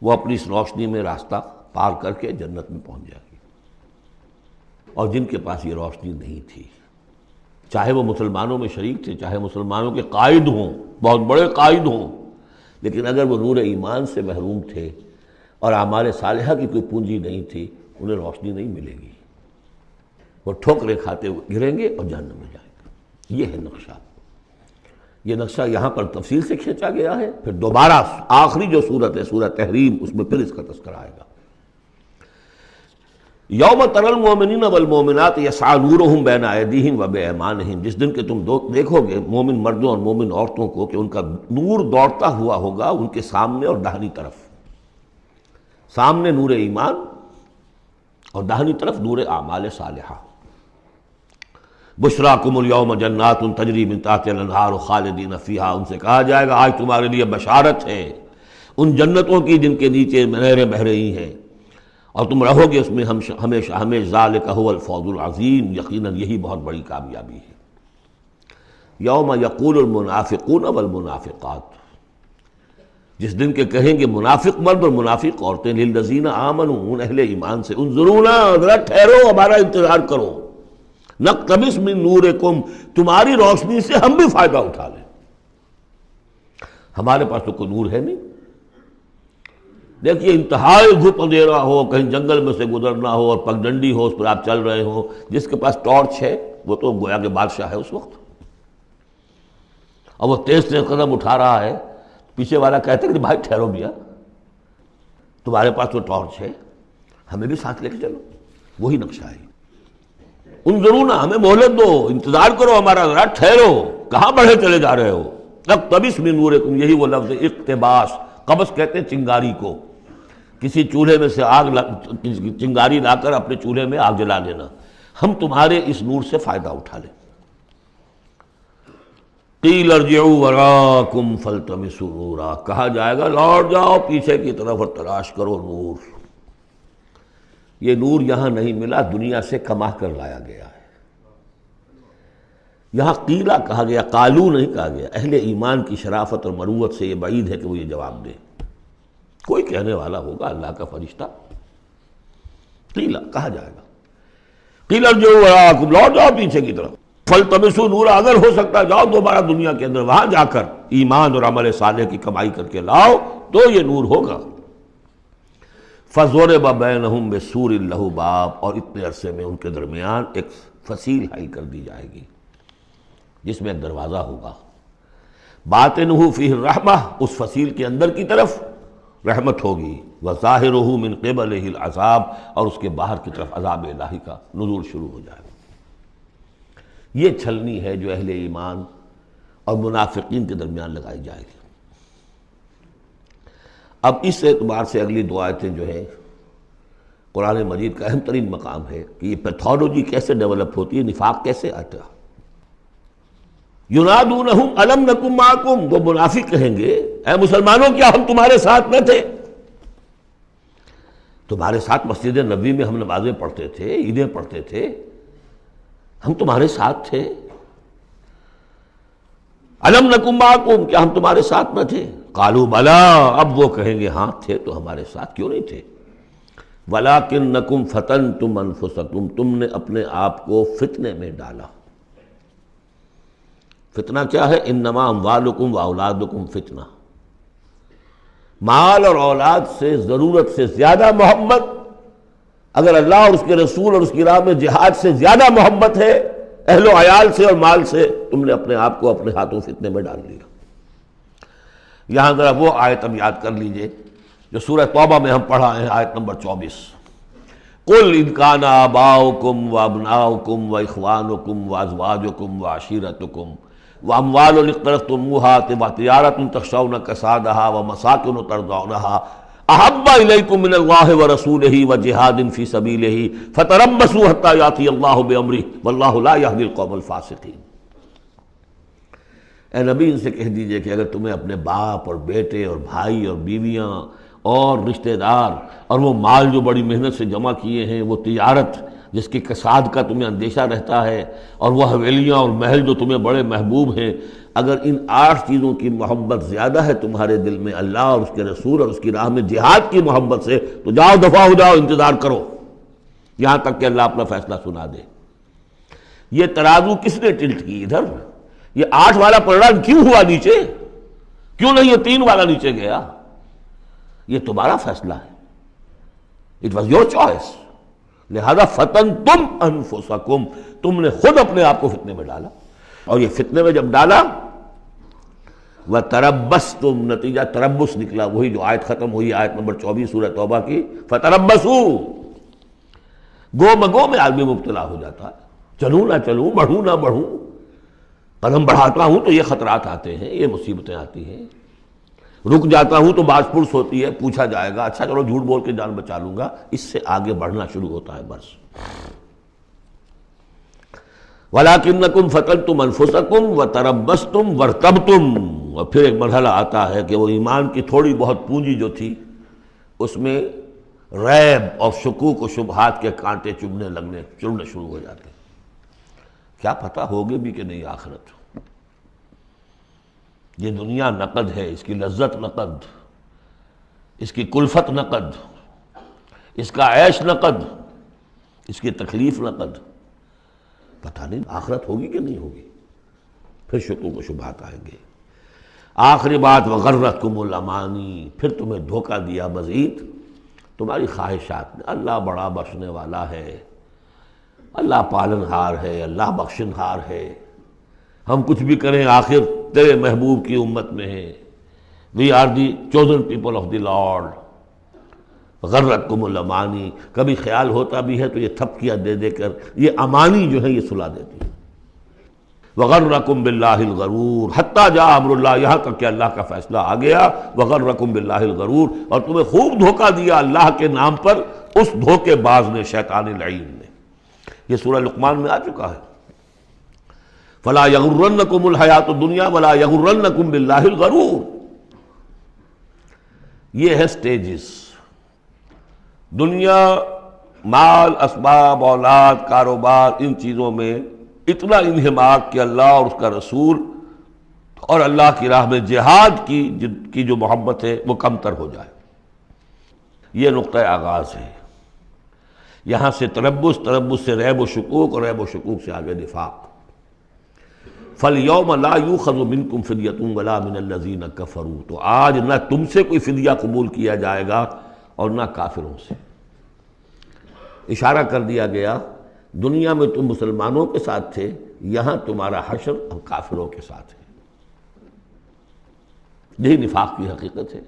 وہ اپنی اس روشنی میں راستہ پار کر کے جنت میں پہنچ جائے گی۔ اور جن کے پاس یہ روشنی نہیں تھی، چاہے وہ مسلمانوں میں شریک تھے، چاہے مسلمانوں کے قائد ہوں، بہت بڑے قائد ہوں، لیکن اگر وہ نور ایمان سے محروم تھے اور اعمال صالحہ کی کوئی پونجی نہیں تھی، انہیں روشنی نہیں ملے گی، وہ ٹھوکریں کھاتے ہوئے گریں گے اور جہنم میں جائیں گے۔ یہ ہے نقشہ۔ یہ نقشہ یہاں پر تفصیل سے کھینچا گیا ہے، پھر دوبارہ آخری جو صورت ہے سورہ تحریم، اس میں پھر اس کا تذکرہ آئے گا۔ یوم تری المؤمنین والمؤمنات یسعی نورہم بین ایدیہم وبایمانہم، جس دن کہ تم دیکھو گے مومن مردوں اور مومن عورتوں کو کہ ان کا نور دوڑتا ہوا ہوگا ان کے سامنے اور داہنی طرف، سامنے نور ایمان اور داہنی طرف نور اعمال صالحہ۔ بشراکم الیوم جنات تجری من تحتہا الانہار خالدین فیہا، ان سے کہا جائے گا آج تمہارے لیے بشارت ہے ان جنتوں کی جن کے نیچے نہریں بہہ رہی ہیں، اور تم رہو گے اس میں ہمیشہ ہمیشہ، ذالک هو الفوز العظیم، یقیناً یہی بہت بڑی کامیابی ہے۔ یوم یقول المنافقون والمنافقات، جس دن کے کہیں گے منافق مرد اور منافق عورتیں للذین آمنوا، ان اہل ایمان سے، انظرونا، ذرا ٹھہرو، ہمارا انتظار کرو، نقتبس من نورکم، تمہاری روشنی سے ہم بھی فائدہ اٹھا لیں۔ ہمارے پاس تو کوئی نور ہے نہیں۔ دیکھیے انتہائی دھوپ اندھیرا ہو، کہیں جنگل میں سے گزرنا ہو اور پگڈنڈی ہو، اس پر آپ چل رہے ہو، جس کے پاس ٹارچ ہے وہ تو گویا کہ بادشاہ ہے اس وقت، اور وہ تیز تیز قدم اٹھا رہا ہے، پیچھے والا کہتا ہے کہ بھائی ٹھہرو بھیا، تمہارے پاس تو ٹارچ ہے، ہمیں بھی ساتھ لے کے چلو۔ وہی نقشہ ہے۔ انظرونا، ہمیں مہلت دو، انتظار کرو ہمارا، ذرا ٹھہرو، کہاں بڑھے چلے جا رہے ہو؟ اقتبس من نورکم، یہی وہ لفظ ہے اقتباس، قبس کہتے ہیں چنگاری کو، کسی چولہے میں سے چنگاری لا کر اپنے چولہے میں آگ جلا دینا، ہم تمہارے اس نور سے فائدہ اٹھا لیں۔ قیل ارجعوا وراءکم فالتمسوا نورا، کہا جائے گا لوٹ جاؤ پیچھے کی طرف اور تلاش کرو نور۔ یہ نور یہاں نہیں ملا، دنیا سے کما کر لایا گیا ہے۔ یہاں قیلہ کہا گیا، قالو نہیں کہا گیا۔ اہل ایمان کی شرافت اور مروت سے یہ بعید ہے کہ وہ یہ جواب دے۔ کوئی کہنے والا ہوگا اللہ کا فرشتہ، قیلہ کہا جائے گا، قیل ارجعوا وراءکم، لوٹ جاؤ پیچھے کی طرف، فالتمسوا نورا، اگر ہو سکتا جاؤ دوبارہ دنیا کے اندر، وہاں جا کر ایمان اور عمل صالح کی کمائی کر کے لاؤ تو یہ نور ہوگا۔ فضرب بینہم بسور لہ باب، اور اتنے عرصے میں ان کے درمیان ایک فصیل حائل کر دی جائے گی جس میں ایک دروازہ ہوگا، باطنہ فیہ الرحمہ، اس فصیل کے اندر کی طرف رحمت ہوگی، وظاہرہ من قبلہ العذاب، اور اس کے باہر کی طرف عذاب الہی کا نزول شروع ہو جائے گا۔ یہ چھلنی ہے جو اہل ایمان اور منافقین کے درمیان لگائی جائے گی۔ اب اس اعتبار سے اگلی دو آیتیں جو ہیں قرآن مجید کا اہم ترین مقام ہے کہ یہ پیتھولوجی کیسے ڈیولپ ہوتی ہے، نفاق کیسے آتا ہے۔ ینادونہم الم نکن معکم، وہ منافق کہیں گے اے مسلمانوں کیا ہم تمہارے ساتھ نہ تھے؟ تمہارے ساتھ مسجد نبوی میں ہم نمازیں پڑھتے تھے، عیدیں پڑھتے تھے، ہم تمہارے ساتھ تھے۔ الم نکن معکم، کیا ہم تمہارے ساتھ نہ تھے؟ قالوا بلا، اب وہ کہیں گے ہاں تھے تو ہمارے ساتھ، کیوں نہیں تھے؟ ولکنکم فتنتم انفسکم، تم نے اپنے آپ کو فتنے میں ڈالا۔ فتنہ کیا ہے؟ انما اموالکم واولادکم فتنہ، مال اور اولاد سے ضرورت سے زیادہ محبت، اگر اللہ اور اس کے رسول اور اس کی راہ میں جہاد سے زیادہ محبت ہے اہل و عیال سے اور مال سے، تم نے اپنے آپ کو اپنے ہاتھوں فتنے میں ڈال لیا۔ یہاں ذرا وہ آیت اب یاد کر لیجئے جو سورہ توبہ میں ہم پڑھا ہے، آیت نمبر 24، قل ان کان آباؤکم وابناؤکم واخوانکم وازواجکم وعشیرتکم واموال اقترفتموها وتجارۃ تخشون کسادها ومساکن ترضونها احب الیکم من اللہ ورسولہ وجہاد فی سبیلہ فتربصوا حتی یاتی اللہ بامرہ واللہ لا یہدی القوم الفاسقین۔ اے نبی ان سے کہہ دیجئے کہ اگر تمہیں اپنے باپ اور بیٹے اور بھائی اور بیویاں اور رشتہ دار اور وہ مال جو بڑی محنت سے جمع کیے ہیں، وہ تجارت جس کی کساد کا تمہیں اندیشہ رہتا ہے، اور وہ حویلیاں اور محل جو تمہیں بڑے محبوب ہیں، اگر ان 8 چیزوں کی محبت زیادہ ہے تمہارے دل میں اللہ اور اس کے رسول اور اس کی راہ میں جہاد کی محبت سے، تو جاؤ دفع ہو جاؤ، انتظار کرو یہاں تک کہ اللہ اپنا فیصلہ سنا دے۔ یہ ترازو کس نے ٹلٹ کی ادھر؟ یہ 8 والا پلڑا کیوں ہوا نیچے؟ کیوں نہیں یہ 3 والا نیچے گیا؟ یہ تمہارا فیصلہ ہے، اٹ واز یور چوائس، لہذا فتنتم انفسکم، تم نے خود اپنے آپ کو فتنے میں ڈالا، اور یہ فتنے میں جب ڈالا وتربصتم، نتیجہ تربص نکلا، وہی جو آیت ختم ہوئی آیت نمبر 24 سورہ توبہ کی، فتربصوا، گو مگو میں آدمی مبتلا ہو جاتا ہے، چلوں نہ چلوں، بڑھوں نہ بڑھوں، قدم بڑھاتا ہوں تو یہ خطرات آتے ہیں، یہ مصیبتیں آتی ہیں، رک جاتا ہوں تو باز پرس ہوتی ہے، پوچھا جائے گا اچھا چلو جھوٹ بول کے جان بچا لوں گا، اس سے آگے بڑھنا شروع ہوتا ہے بس۔ وَلَكِنَّكُمْ فَتَنْتُمْ أَنفُسَكُمْ وَتَرَبَّصْتُمْ وَارْتَبْتُمْ، اور پھر ایک مرحلہ آتا ہے کہ وہ ایمان کی تھوڑی بہت پونجی جو تھی اس میں ریب اور شکوک و شبہات کے کانٹے چڑھنے شروع ہو جاتے ہیں، کیا پتہ ہوگی بھی کہ نہیں آخرت، یہ دنیا نقد ہے، اس کی لذت نقد، اس کی کلفت نقد، اس کا عیش نقد، اس کی تکلیف نقد. پتہ نہیں آخرت ہوگی کہ نہیں ہوگی. پھر شکوک و شبہات آئیں گے. آخری بات وغرتکم الامانی، پھر تمہیں دھوکہ دیا مزید تمہاری خواہشات نے. اللہ بڑا بخشنے والا ہے، اللہ پالن ہار ہے، اللہ بخشن ہار ہے، ہم کچھ بھی کریں آخر تیرے محبوب کی امت میں ہیں. We are the chosen people of the Lord. غرتکم الامانی، کبھی خیال ہوتا بھی ہے تو یہ تھپکیاں دے دے کر یہ امانی جو ہے یہ سلا دیتی ہے. وغرکم باللہ الغرور حتی جاء امر اللہ، یہاں تک کہ اللہ کا فیصلہ آ گیا. وغرکم باللہ الغرور، اور تمہیں خوب دھوکہ دیا اللہ کے نام پر اس دھوکے باز نے، شیطان لعین نے. یہ سورہ لقمان میں آ چکا ہے. فلا یغرنکم الحیات الدنیا ولا یغرنکم باللہ الغرور. یہ ہے سٹیجز. دنیا، مال، اسباب، اولاد، کاروبار، ان چیزوں میں اتنا انہماک کہ اللہ اور اس کا رسول اور اللہ کی راہ میں جہاد کی جو محبت ہے وہ کمتر ہو جائے. یہ نقطہ آغاز ہے. یہاں سے تربص سے ریب و شکوک، اور ریب و شکوک سے آگے نفاق. فَالْيَوْمَ لَا يُؤْخَذُ مِنْكُمْ فِدْيَةٌ وَلَا مِنَ الَّذِينَ كَفَرُوا، تو آج نہ تم سے کوئی فدیہ قبول کیا جائے گا اور نہ کافروں سے. اشارہ کر دیا گیا دنیا میں تم مسلمانوں کے ساتھ تھے، یہاں تمہارا حشر ہم کافروں کے ساتھ ہے. یہی نفاق کی حقیقت ہے.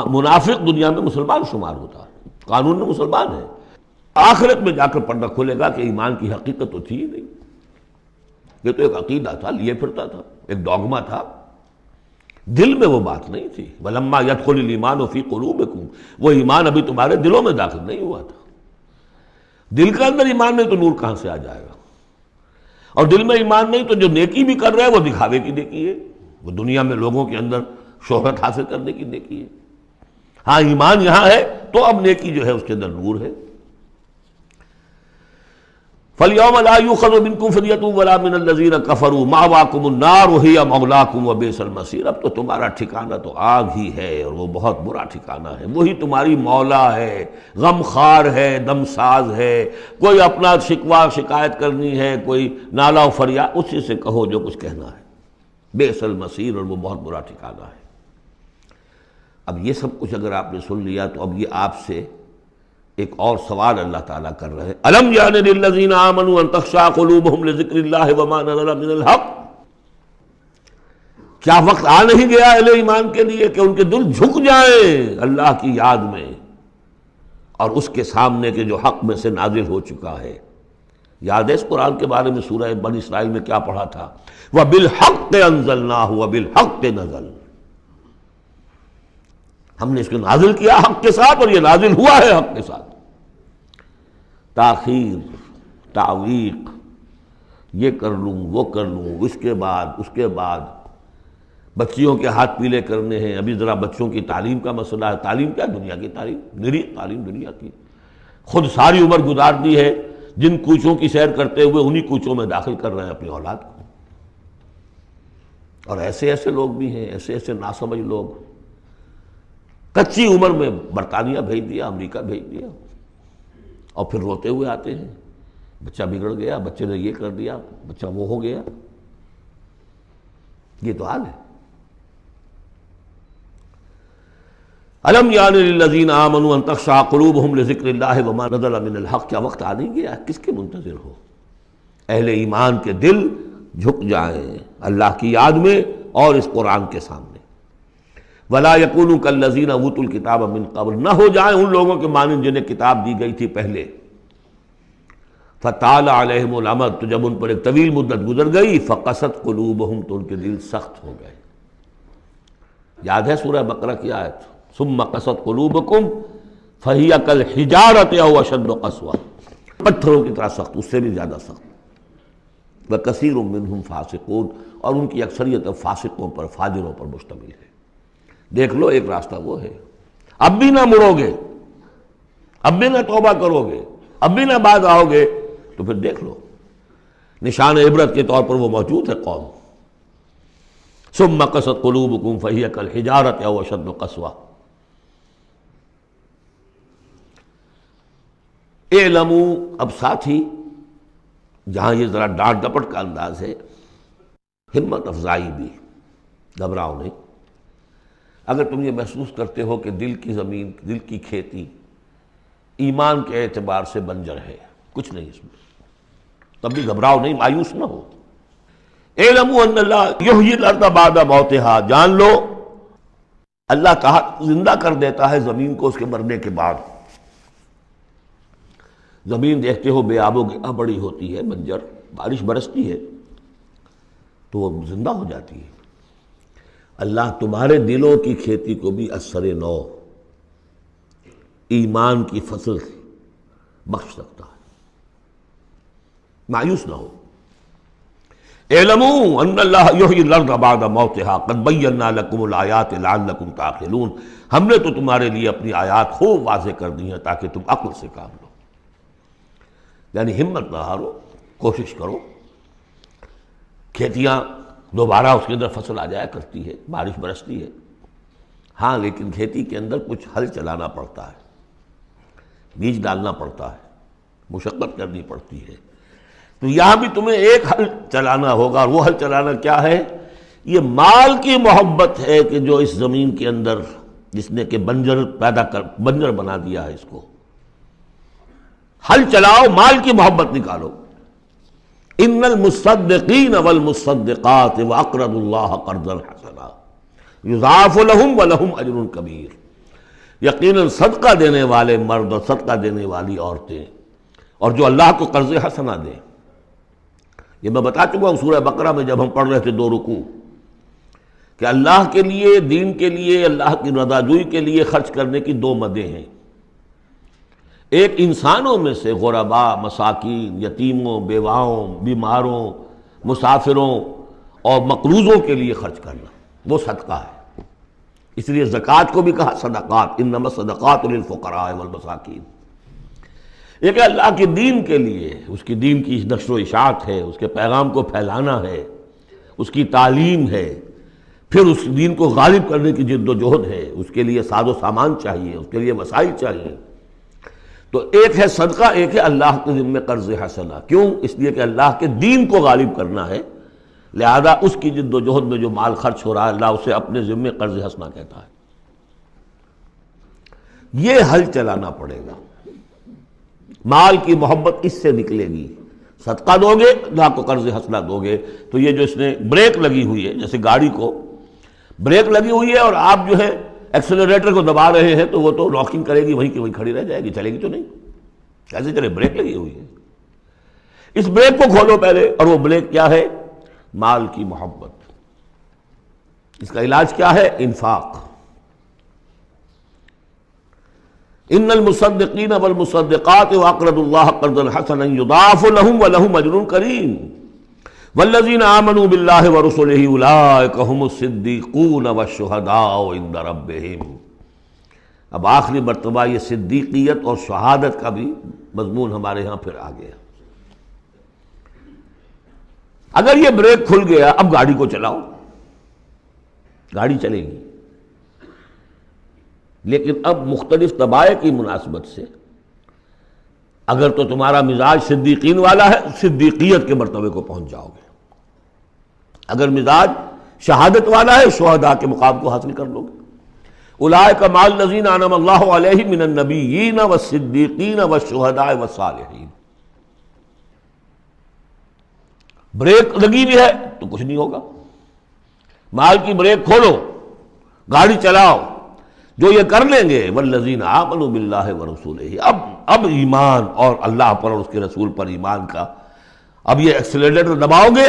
منافق دنیا میں مسلمان شمار ہوتا ہے، قانون میں مسلمان ہے، آخرت میں جا کر پردہ کھلے گا کہ ایمان کی حقیقت تو تھی ہی نہیں. یہ تو ایک عقیدہ تھا، لیے پھرتا تھا، ایک ڈوگما تھا، دل میں وہ بات نہیں تھی. وَلَمَّا يَدْخُلِ الْإِيمَانُ فِي قُلُوبِكُمْ، وہ ایمان ابھی تمہارے دلوں میں داخل نہیں ہوا تھا. دل کے اندر ایمان نہیں تو نور کہاں سے آ جائے گا؟ اور دل میں ایمان نہیں تو جو نیکی بھی کر رہے ہیں وہ دکھاوے کی نیکی ہے، وہ دنیا میں لوگوں کے اندر شہرت حاصل کرنے کی نیکی ہے. ہاں ایمان یہاں ہے تو اب نیکی جو ہے اس کے اندر نور ہے. فَالْيَوْمَ لَا يُؤْخَذُ مِنْكُمْ فِدْيَةٌ وَلَا مِنَ الَّذِينَ كَفَرُوا مَأْوَاكُمُ النَّارُ وَهِيَ مَوْلَاكُمْ وَبِئْسَ الْمَصِيرُ. اب تو تمہارا ٹھکانہ تو آگ ہی ہے اور وہ بہت برا ٹھکانہ ہے. وہی تمہاری مولا ہے، غم خار ہے، دم ساز ہے. کوئی اپنا شکوہ شکایت کرنی ہے، کوئی نالا و فریاد، اسی سے کہو جو کچھ کہنا ہے. بئس المصیر، اور وہ بہت برا ٹھکانہ ہے. اب یہ سب کچھ اگر آپ نے سن لیا تو اب یہ آپ سے ایک اور سوال اللہ تعالیٰ کر رہے ہیں. الم یعن للذین آمنوا ان تخشع قلوبہم لذکر اللہ وما نزل من الحق. کیا وقت آ نہیں گیا اہل ایمان کے لیے کہ ان کے دل جھک جائیں اللہ کی یاد میں اور اس کے سامنے کے جو حق میں سے نازل ہو چکا ہے. یاد ہے اس قرآن کے بارے میں سورہ بنی اسرائیل میں کیا پڑھا تھا؟ وَبِالْحَقِّ أَنزَلْنَاهُ وَبِالْحَقِّ نَزَلَ. ہم نے اس کو نازل کیا حق کے ساتھ اور یہ نازل ہوا ہے حق کے ساتھ. تاخیر، تعویق، یہ کر لوں وہ کر لوں، اس کے بعد بچیوں کے ہاتھ پیلے کرنے ہیں. ابھی ذرا بچوں کی تعلیم کا مسئلہ ہے. تعلیم کیا؟ دنیا کی تعلیم، نری تعلیم دنیا کی. خود ساری عمر گزار دی ہے جن کوچوں کی سیر کرتے ہوئے انہی کوچوں میں داخل کر رہے ہیں اپنی اولاد کو. اور ایسے ایسے لوگ بھی ہیں، ایسے ایسے ناسمجھ لوگ، کچی عمر میں برطانیہ بھیج دیا، امریکہ بھیج دیا، اور پھر روتے ہوئے آتے ہیں بچہ بگڑ گیا، بچے نے یہ کر دیا، بچہ وہ ہو گیا. یہ تو حال ہے. الم یعن للذین آمنوا ان تخشع قلوبہم لذکر اللہ وما نزل من الحق. کیا وقت آ نہیں گیا؟ کس کے منتظر ہو؟ اہل ایمان کے دل جھک جائیں اللہ کی یاد میں اور اس قرآن کے سامنے. ولا یکونوا کالذین اوتوا الکتاب من قبل، نہ ہو جائیں ان لوگوں کے مانند جنہیں کتاب دی گئی تھی پہلے. فطال علیہم الامد، تو جب ان پر ایک طویل مدت گزر گئی، فقست قلوبہم، تو ان کے دل سخت ہو گئے. یاد ہے سورہ بقرہ کی آیت؟ ثم قست قلوبکم فہی کالحجارۃ او اشد قسوہ، پتھروں کی طرح سخت، اس سے بھی زیادہ سخت. وکثیر منہم فاسقون، اور ان کی اکثریت فاسقوں پر، فاجروں پر مشتمل ہے. دیکھ لو ایک راستہ وہ ہے، اب بھی نہ مڑو گے، اب بھی نہ توبہ کرو گے، اب بھی نہ باز آؤ گے، تو پھر دیکھ لو نشان عبرت کے طور پر وہ موجود ہے قوم. ثم قست قلوبکم فہی کالحجارۃ او اشد قسوہ. اعلموا، اب ساتھ ہی جہاں یہ ذرا ڈانٹ ڈپٹ کا انداز ہے، ہمت افزائی بھی، گھبراؤ نہیں۔ اگر تم یہ محسوس کرتے ہو کہ دل کی زمین، دل کی کھیتی ایمان کے اعتبار سے بنجر ہے، کچھ نہیں اس میں، تب بھی گھبراؤ نہیں، مایوس نہ ہو۔ اعلموا ان اللہ یحیی الارض بعد موتہا، جان لو اللہ تعالیٰ زندہ کر دیتا ہے زمین کو اس کے مرنے کے بعد۔ زمین دیکھتے ہو بے آب و گیا بڑی ہوتی ہے، بنجر، بارش برستی ہے تو وہ زندہ ہو جاتی ہے۔ اللہ تمہارے دلوں کی کھیتی کو بھی اثر نو، ایمان کی فصل بخش سکتا ہے، مایوس نہ ہو۔ اعلموا ان اللہ یحیی الارض بعد موتہا قد بینا لکم الآیات لعلکم تعقلون، ہم نے تو تمہارے لیے اپنی آیات خوب واضح کر دی ہیں تاکہ تم عقل سے کام لو، یعنی ہمت نہ ہارو، کوشش کرو۔ کھیتیاں دوبارہ اس کے اندر فصل آ جایا کرتی ہے، بارش برستی ہے، ہاں لیکن کھیتی کے اندر کچھ ہل چلانا پڑتا ہے، بیج ڈالنا پڑتا ہے، مشقت کرنی پڑتی ہے۔ تو یہاں بھی تمہیں ایک ہل چلانا ہوگا، اور وہ ہل چلانا کیا ہے؟ یہ مال کی محبت ہے کہ جو اس زمین کے اندر جس نے کہ بنجر بنا دیا ہے، اس کو ہل چلاؤ، مال کی محبت نکالو۔ ان المصدقین والمصدقات واقرضوا اللہ قرضا حسنا یضاعف لهم ولهم اجر کبیر، یقیناً صدقہ دینے والے مرد اور صدقہ دینے والی عورتیں اور جو اللہ کو قرض حسنہ دیں، یہ میں بتا چکا ہوں سورہ بقرہ میں جب ہم پڑھ رہے تھے 2 رکوع، کہ اللہ کے لیے، دین کے لیے، اللہ کی رضا جوئی کے لیے خرچ کرنے کی 2 مدیں ہیں۔ ایک انسانوں میں سے غرباء، مساکین، یتیموں، بیواؤں، بیماروں، مسافروں اور مقروضوں کے لیے خرچ کرنا، وہ صدقہ ہے۔ اس لیے زکوٰۃ کو بھی کہا صدقات، انما الصدقات للفقراء والمساکین۔ ایک اللہ کے دین کے لیے، اس کی دین کی نشر و اشاعت ہے، اس کے پیغام کو پھیلانا ہے، اس کی تعلیم ہے، پھر اس دین کو غالب کرنے کی جد و جہد ہے، اس کے لیے ساز و سامان چاہیے، اس کے لیے وسائل چاہیے۔ تو ایک ہے صدقہ، ایک ہے اللہ کے ذمہ قرض حسنہ۔ کیوں؟ اس لیے کہ اللہ کے دین کو غالب کرنا ہے، لہذا اس کی جد و جہد میں جو مال خرچ ہو رہا ہے اللہ اسے اپنے ذمہ قرض حسنہ کہتا ہے۔ یہ ہل چلانا پڑے گا، مال کی محبت اس سے نکلے گی۔ صدقہ دو گے، اللہ کو قرض حسنہ دو گے، تو یہ جو اس نے بریک لگی ہوئی ہے، جیسے گاڑی کو بریک لگی ہوئی ہے اور آپ جو ہے ایکسلریٹر کو دبا رہے ہیں تو وہ تو راکنگ کرے گی، وہیں کی وہیں کھڑی رہ جائے گی، چلے گی تو نہیں، کیسے چلے؟ بریک لگی ہوئی ہے۔ اس بریک کو کھولو پہلے، اور وہ بریک کیا ہے؟ مال کی محبت۔ اس کا علاج کیا ہے؟ انفاق۔ ان المصدقین والمصدقات واقرضوا اللہ قرضا حسنا یضاعف لهم ولهم اجر کریم والذین آمنوا باللہ ورسلہ اولئک هم الصدیقون والشہداء عند ربہم۔ اب آخری مرتبہ یہ صدیقیت اور شہادت کا بھی مضمون ہمارے ہاں پھر آ گیا۔ اگر یہ بریک کھل گیا، اب گاڑی کو چلاؤ، گاڑی چلے گی، لیکن اب مختلف طبائع کی مناسبت سے اگر تو تمہارا مزاج صدیقین والا ہے، صدیقیت کے مرتبے کو پہنچ جاؤ گے۔ اگر مزاج شہادت والا ہے، شہداء کے مقام کو حاصل کر لو گے۔ اولئک مع الذین انعم اللہ علیہم من النبیین والصدیقین والشہداء والصالحین۔ بریک لگی بھی ہے تو کچھ نہیں ہوگا، مال کی بریک کھولو، گاڑی چلاؤ۔ جو یہ کر لیں گے والذین آمنوا باللہ ورسولہ، اب ایمان اور اللہ پر اور اس کے رسول پر ایمان کا، اب یہ ایکسیلریٹر دباؤ گے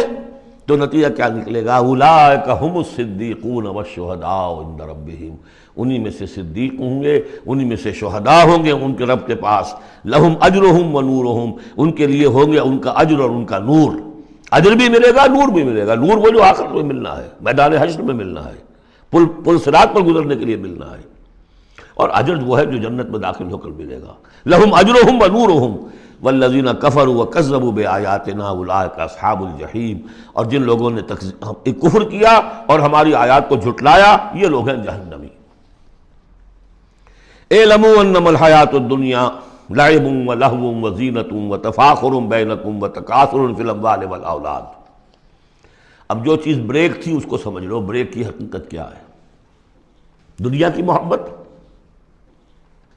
تو نتیجہ کیا نکلے گا؟ اولئک هم الصدیقون والشہداء عند ربہم، انہی میں سے صدیق ہوں گے، انہی میں سے شہداء ہوں گے ان کے رب کے پاس۔ لہم اجرہم ونورہم، ان کے لیے ہوں گے ان کا اجر اور ان کا نور۔ اجر بھی ملے گا، نور بھی ملے گا۔ نور وہ جو آخرت میں ملنا ہے، میدان حشر میں ملنا ہے، پل صراط پر گزرنے کے لیے ملنا ہے، اور اجر وہ ہے جو جنت میں داخل ہو کر ملے گا۔ لہم اجرہم ونورہم والذین کفروا وکذبوا بآیاتنا اولئک اصحاب الجحیم، اور جن لوگوں نے کفر کیا اور ہماری آیات کو جھٹلایا، یہ لوگ ہیں جہنمی۔ اعلموا انما الحیات الدنیا لعب ولہو وزینۃ وتفاخر بینکم وتکاثر فی الاموال والاولاد۔ اب جو چیز بریک تھی اس کو سمجھ لو، بریک کی حقیقت کیا ہے؟ دنیا کی محبت۔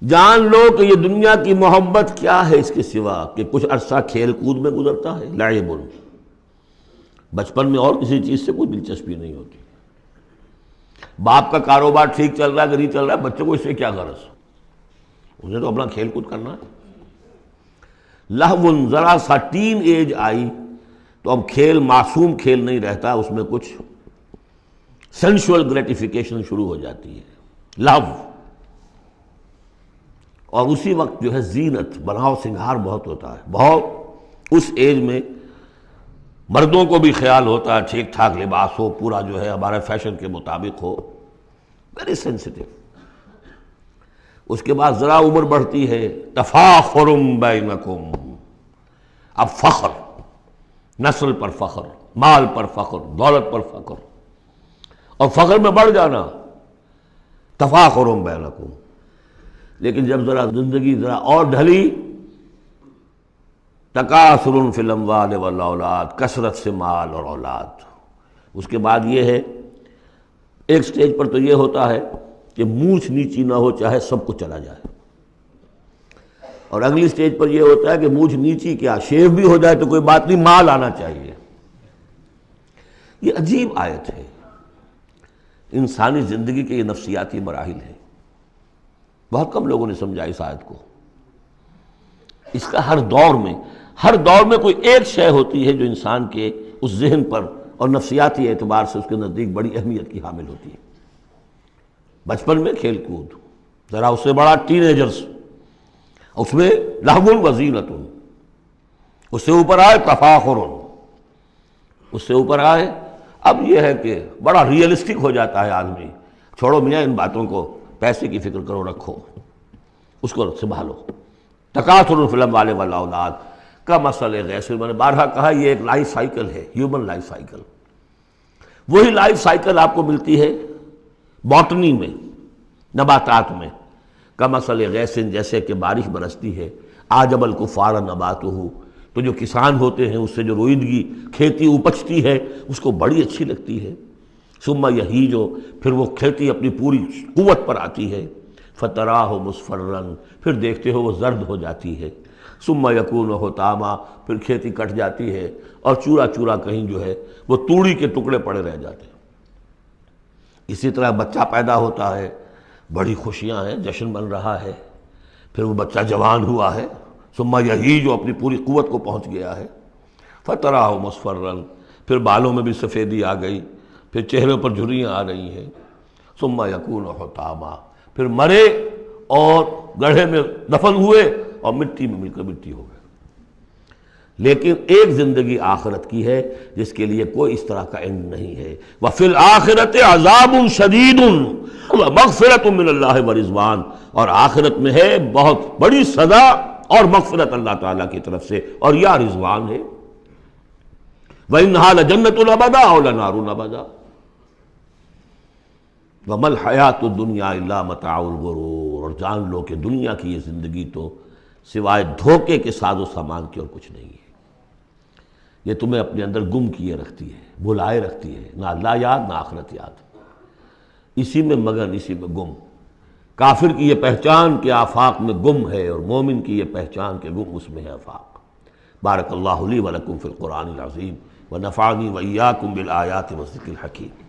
جان لو کہ یہ دنیا کی محبت کیا ہے اس کے سوا کہ کچھ عرصہ کھیل کود میں گزرتا ہے۔ لعب، بچپن میں اور کسی چیز سے کوئی دلچسپی نہیں ہوتی۔ باپ کا کاروبار ٹھیک چل رہا ہے کہ نہیں چل رہا ہے، بچے کو اس سے کیا غرض، انہیں تو اپنا کھیل کود کرنا ہے۔ لہو، ذرا سا ٹین ایج آئی تو اب کھیل معصوم کھیل نہیں رہتا، اس میں کچھ سینشول گریٹیفیکیشن شروع ہو جاتی ہے، لہو۔ اور اسی وقت جو ہے زینت، بناؤ سنگھار بہت ہوتا ہے، بہت اس ایج میں مردوں کو بھی خیال ہوتا ہے ٹھیک ٹھاک لباس ہو، پورا جو ہے ہمارے فیشن کے مطابق ہو، ویری سینسٹیو۔ اس کے بعد ذرا عمر بڑھتی ہے، تفاخر بینکم، اب فخر، نسل پر فخر، مال پر فخر، دولت پر فخر، اور فخر میں بڑھ جانا، تفاخر بینکم۔ لیکن جب ذرا زندگی ذرا اور ڈھلی، تکاثر فی الاموال والاولاد، کثرت سے مال اور اولاد۔ اس کے بعد یہ ہے، ایک سٹیج پر تو یہ ہوتا ہے کہ مونچھ نیچی نہ ہو چاہے سب کچھ چلا جائے، اور اگلی سٹیج پر یہ ہوتا ہے کہ مونچھ نیچی کیا، شیو بھی ہو جائے تو کوئی بات نہیں، مال آنا چاہیے۔ یہ عجیب آیت ہے، انسانی زندگی کے یہ نفسیاتی مراحل ہیں۔ بہت کم لوگوں نے سمجھا اس آیت کو۔ اس کا ہر دور میں کوئی ایک شے ہوتی ہے جو انسان کے اس ذہن پر اور نفسیاتی اعتبار سے اس کے نزدیک بڑی اہمیت کی حامل ہوتی ہے۔ بچپن میں کھیل کود، ذرا اس سے بڑا ٹین ایجرز، اس میں لہو وزینۃ، اس سے اوپر آئے تفاخر، اس سے اوپر آئے اب یہ ہے کہ بڑا ریئلسٹک ہو جاتا ہے آدمی، چھوڑو میاں ان باتوں کو، پیسے کی فکر کرو، رکھو اس کو، سنبھالو۔ تکاثر فی الاموال والاولاد کمثل غیث، میں نے بارہا کہا یہ ایک لائف سائیکل ہے، ہیومن لائف سائیکل۔ وہی لائف سائیکل آپ کو ملتی ہے باٹنی میں، نباتات میں۔ کمثل غیث، جیسے کہ بارش برستی ہے، اعجب الکفار نباتہ، تو جو کسان ہوتے ہیں اس سے جو روئیدگی کھیتی اپجتی ہے اس کو بڑی اچھی لگتی ہے۔ ثم یہیج، پھر وہ کھیتی اپنی پوری قوت پر آتی ہے، فتراہ مصفرا، پھر دیکھتے ہو وہ زرد ہو جاتی ہے، ثم یکون حطاما، پھر کھیتی کٹ جاتی ہے اور چورا چورا کہیں جو ہے وہ توڑی کے ٹکڑے پڑے رہ جاتے ہیں۔ اسی طرح بچہ پیدا ہوتا ہے، بڑی خوشیاں ہیں، جشن بن رہا ہے، پھر وہ بچہ جوان ہوا ہے، ثم یہیج، جو اپنی پوری قوت کو پہنچ گیا ہے، فتراہ مصفرا، پھر بالوں میں بھی سفیدی آ گئی، پھر چہرے پر جھریاں آ رہی ہیں، ثم یکون حطاما، پھر مرے اور گڑھے میں دفن ہوئے اور مٹی میں مل کر مٹی ہو گئے۔ لیکن ایک زندگی آخرت کی ہے جس کے لیے کوئی اس طرح کا اینڈ نہیں ہے۔ وَفِي الْآخِرَةِ عَذَابٌ شَدِيدٌ وَمَغْفِرَةٌ مِّنَ اللَّهِ وَرِضْوَانٌ، اور آخرت میں ہے بہت بڑی سزا اور مغفرت اللہ تعالیٰ کی طرف سے، اور یا رضوان ہے۔ وَإِنَّهَا لَجَنَّةٌ أَبَدًا أَوْ لَنَارٌ أَبَدًا وَمَا الْحَيَاةُ الدُّنْيَا إِلَّا مَتَاعُ الْغُرُورِ، اور جان لو کہ دنیا کی یہ زندگی تو سوائے دھوکے کے ساز و سامان کی اور کچھ نہیں ہے۔ یہ تمہیں اپنے اندر گم کیے رکھتی ہے، بھلائے رکھتی ہے، نہ اللہ یاد نہ آخرت یاد، اسی میں مگن، اسی میں گم۔ کافر کی یہ پہچان کہ آفاق میں گم ہے، اور مومن کی یہ پہچان کہ گم اس میں ہے آفاق۔ بارک اللہ لی ولکم فی القرآن العظیم ونفعنی وإیاکم بالآیات والذکر الحکیم۔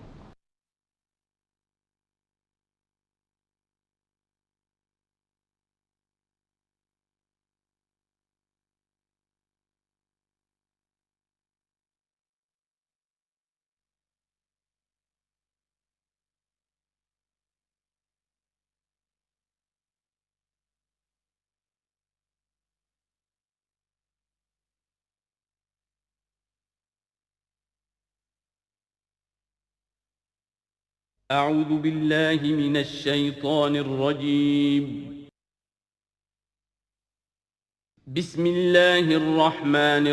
أعوذ بالله من الشيطان الرجيم. بسم الله الرحمن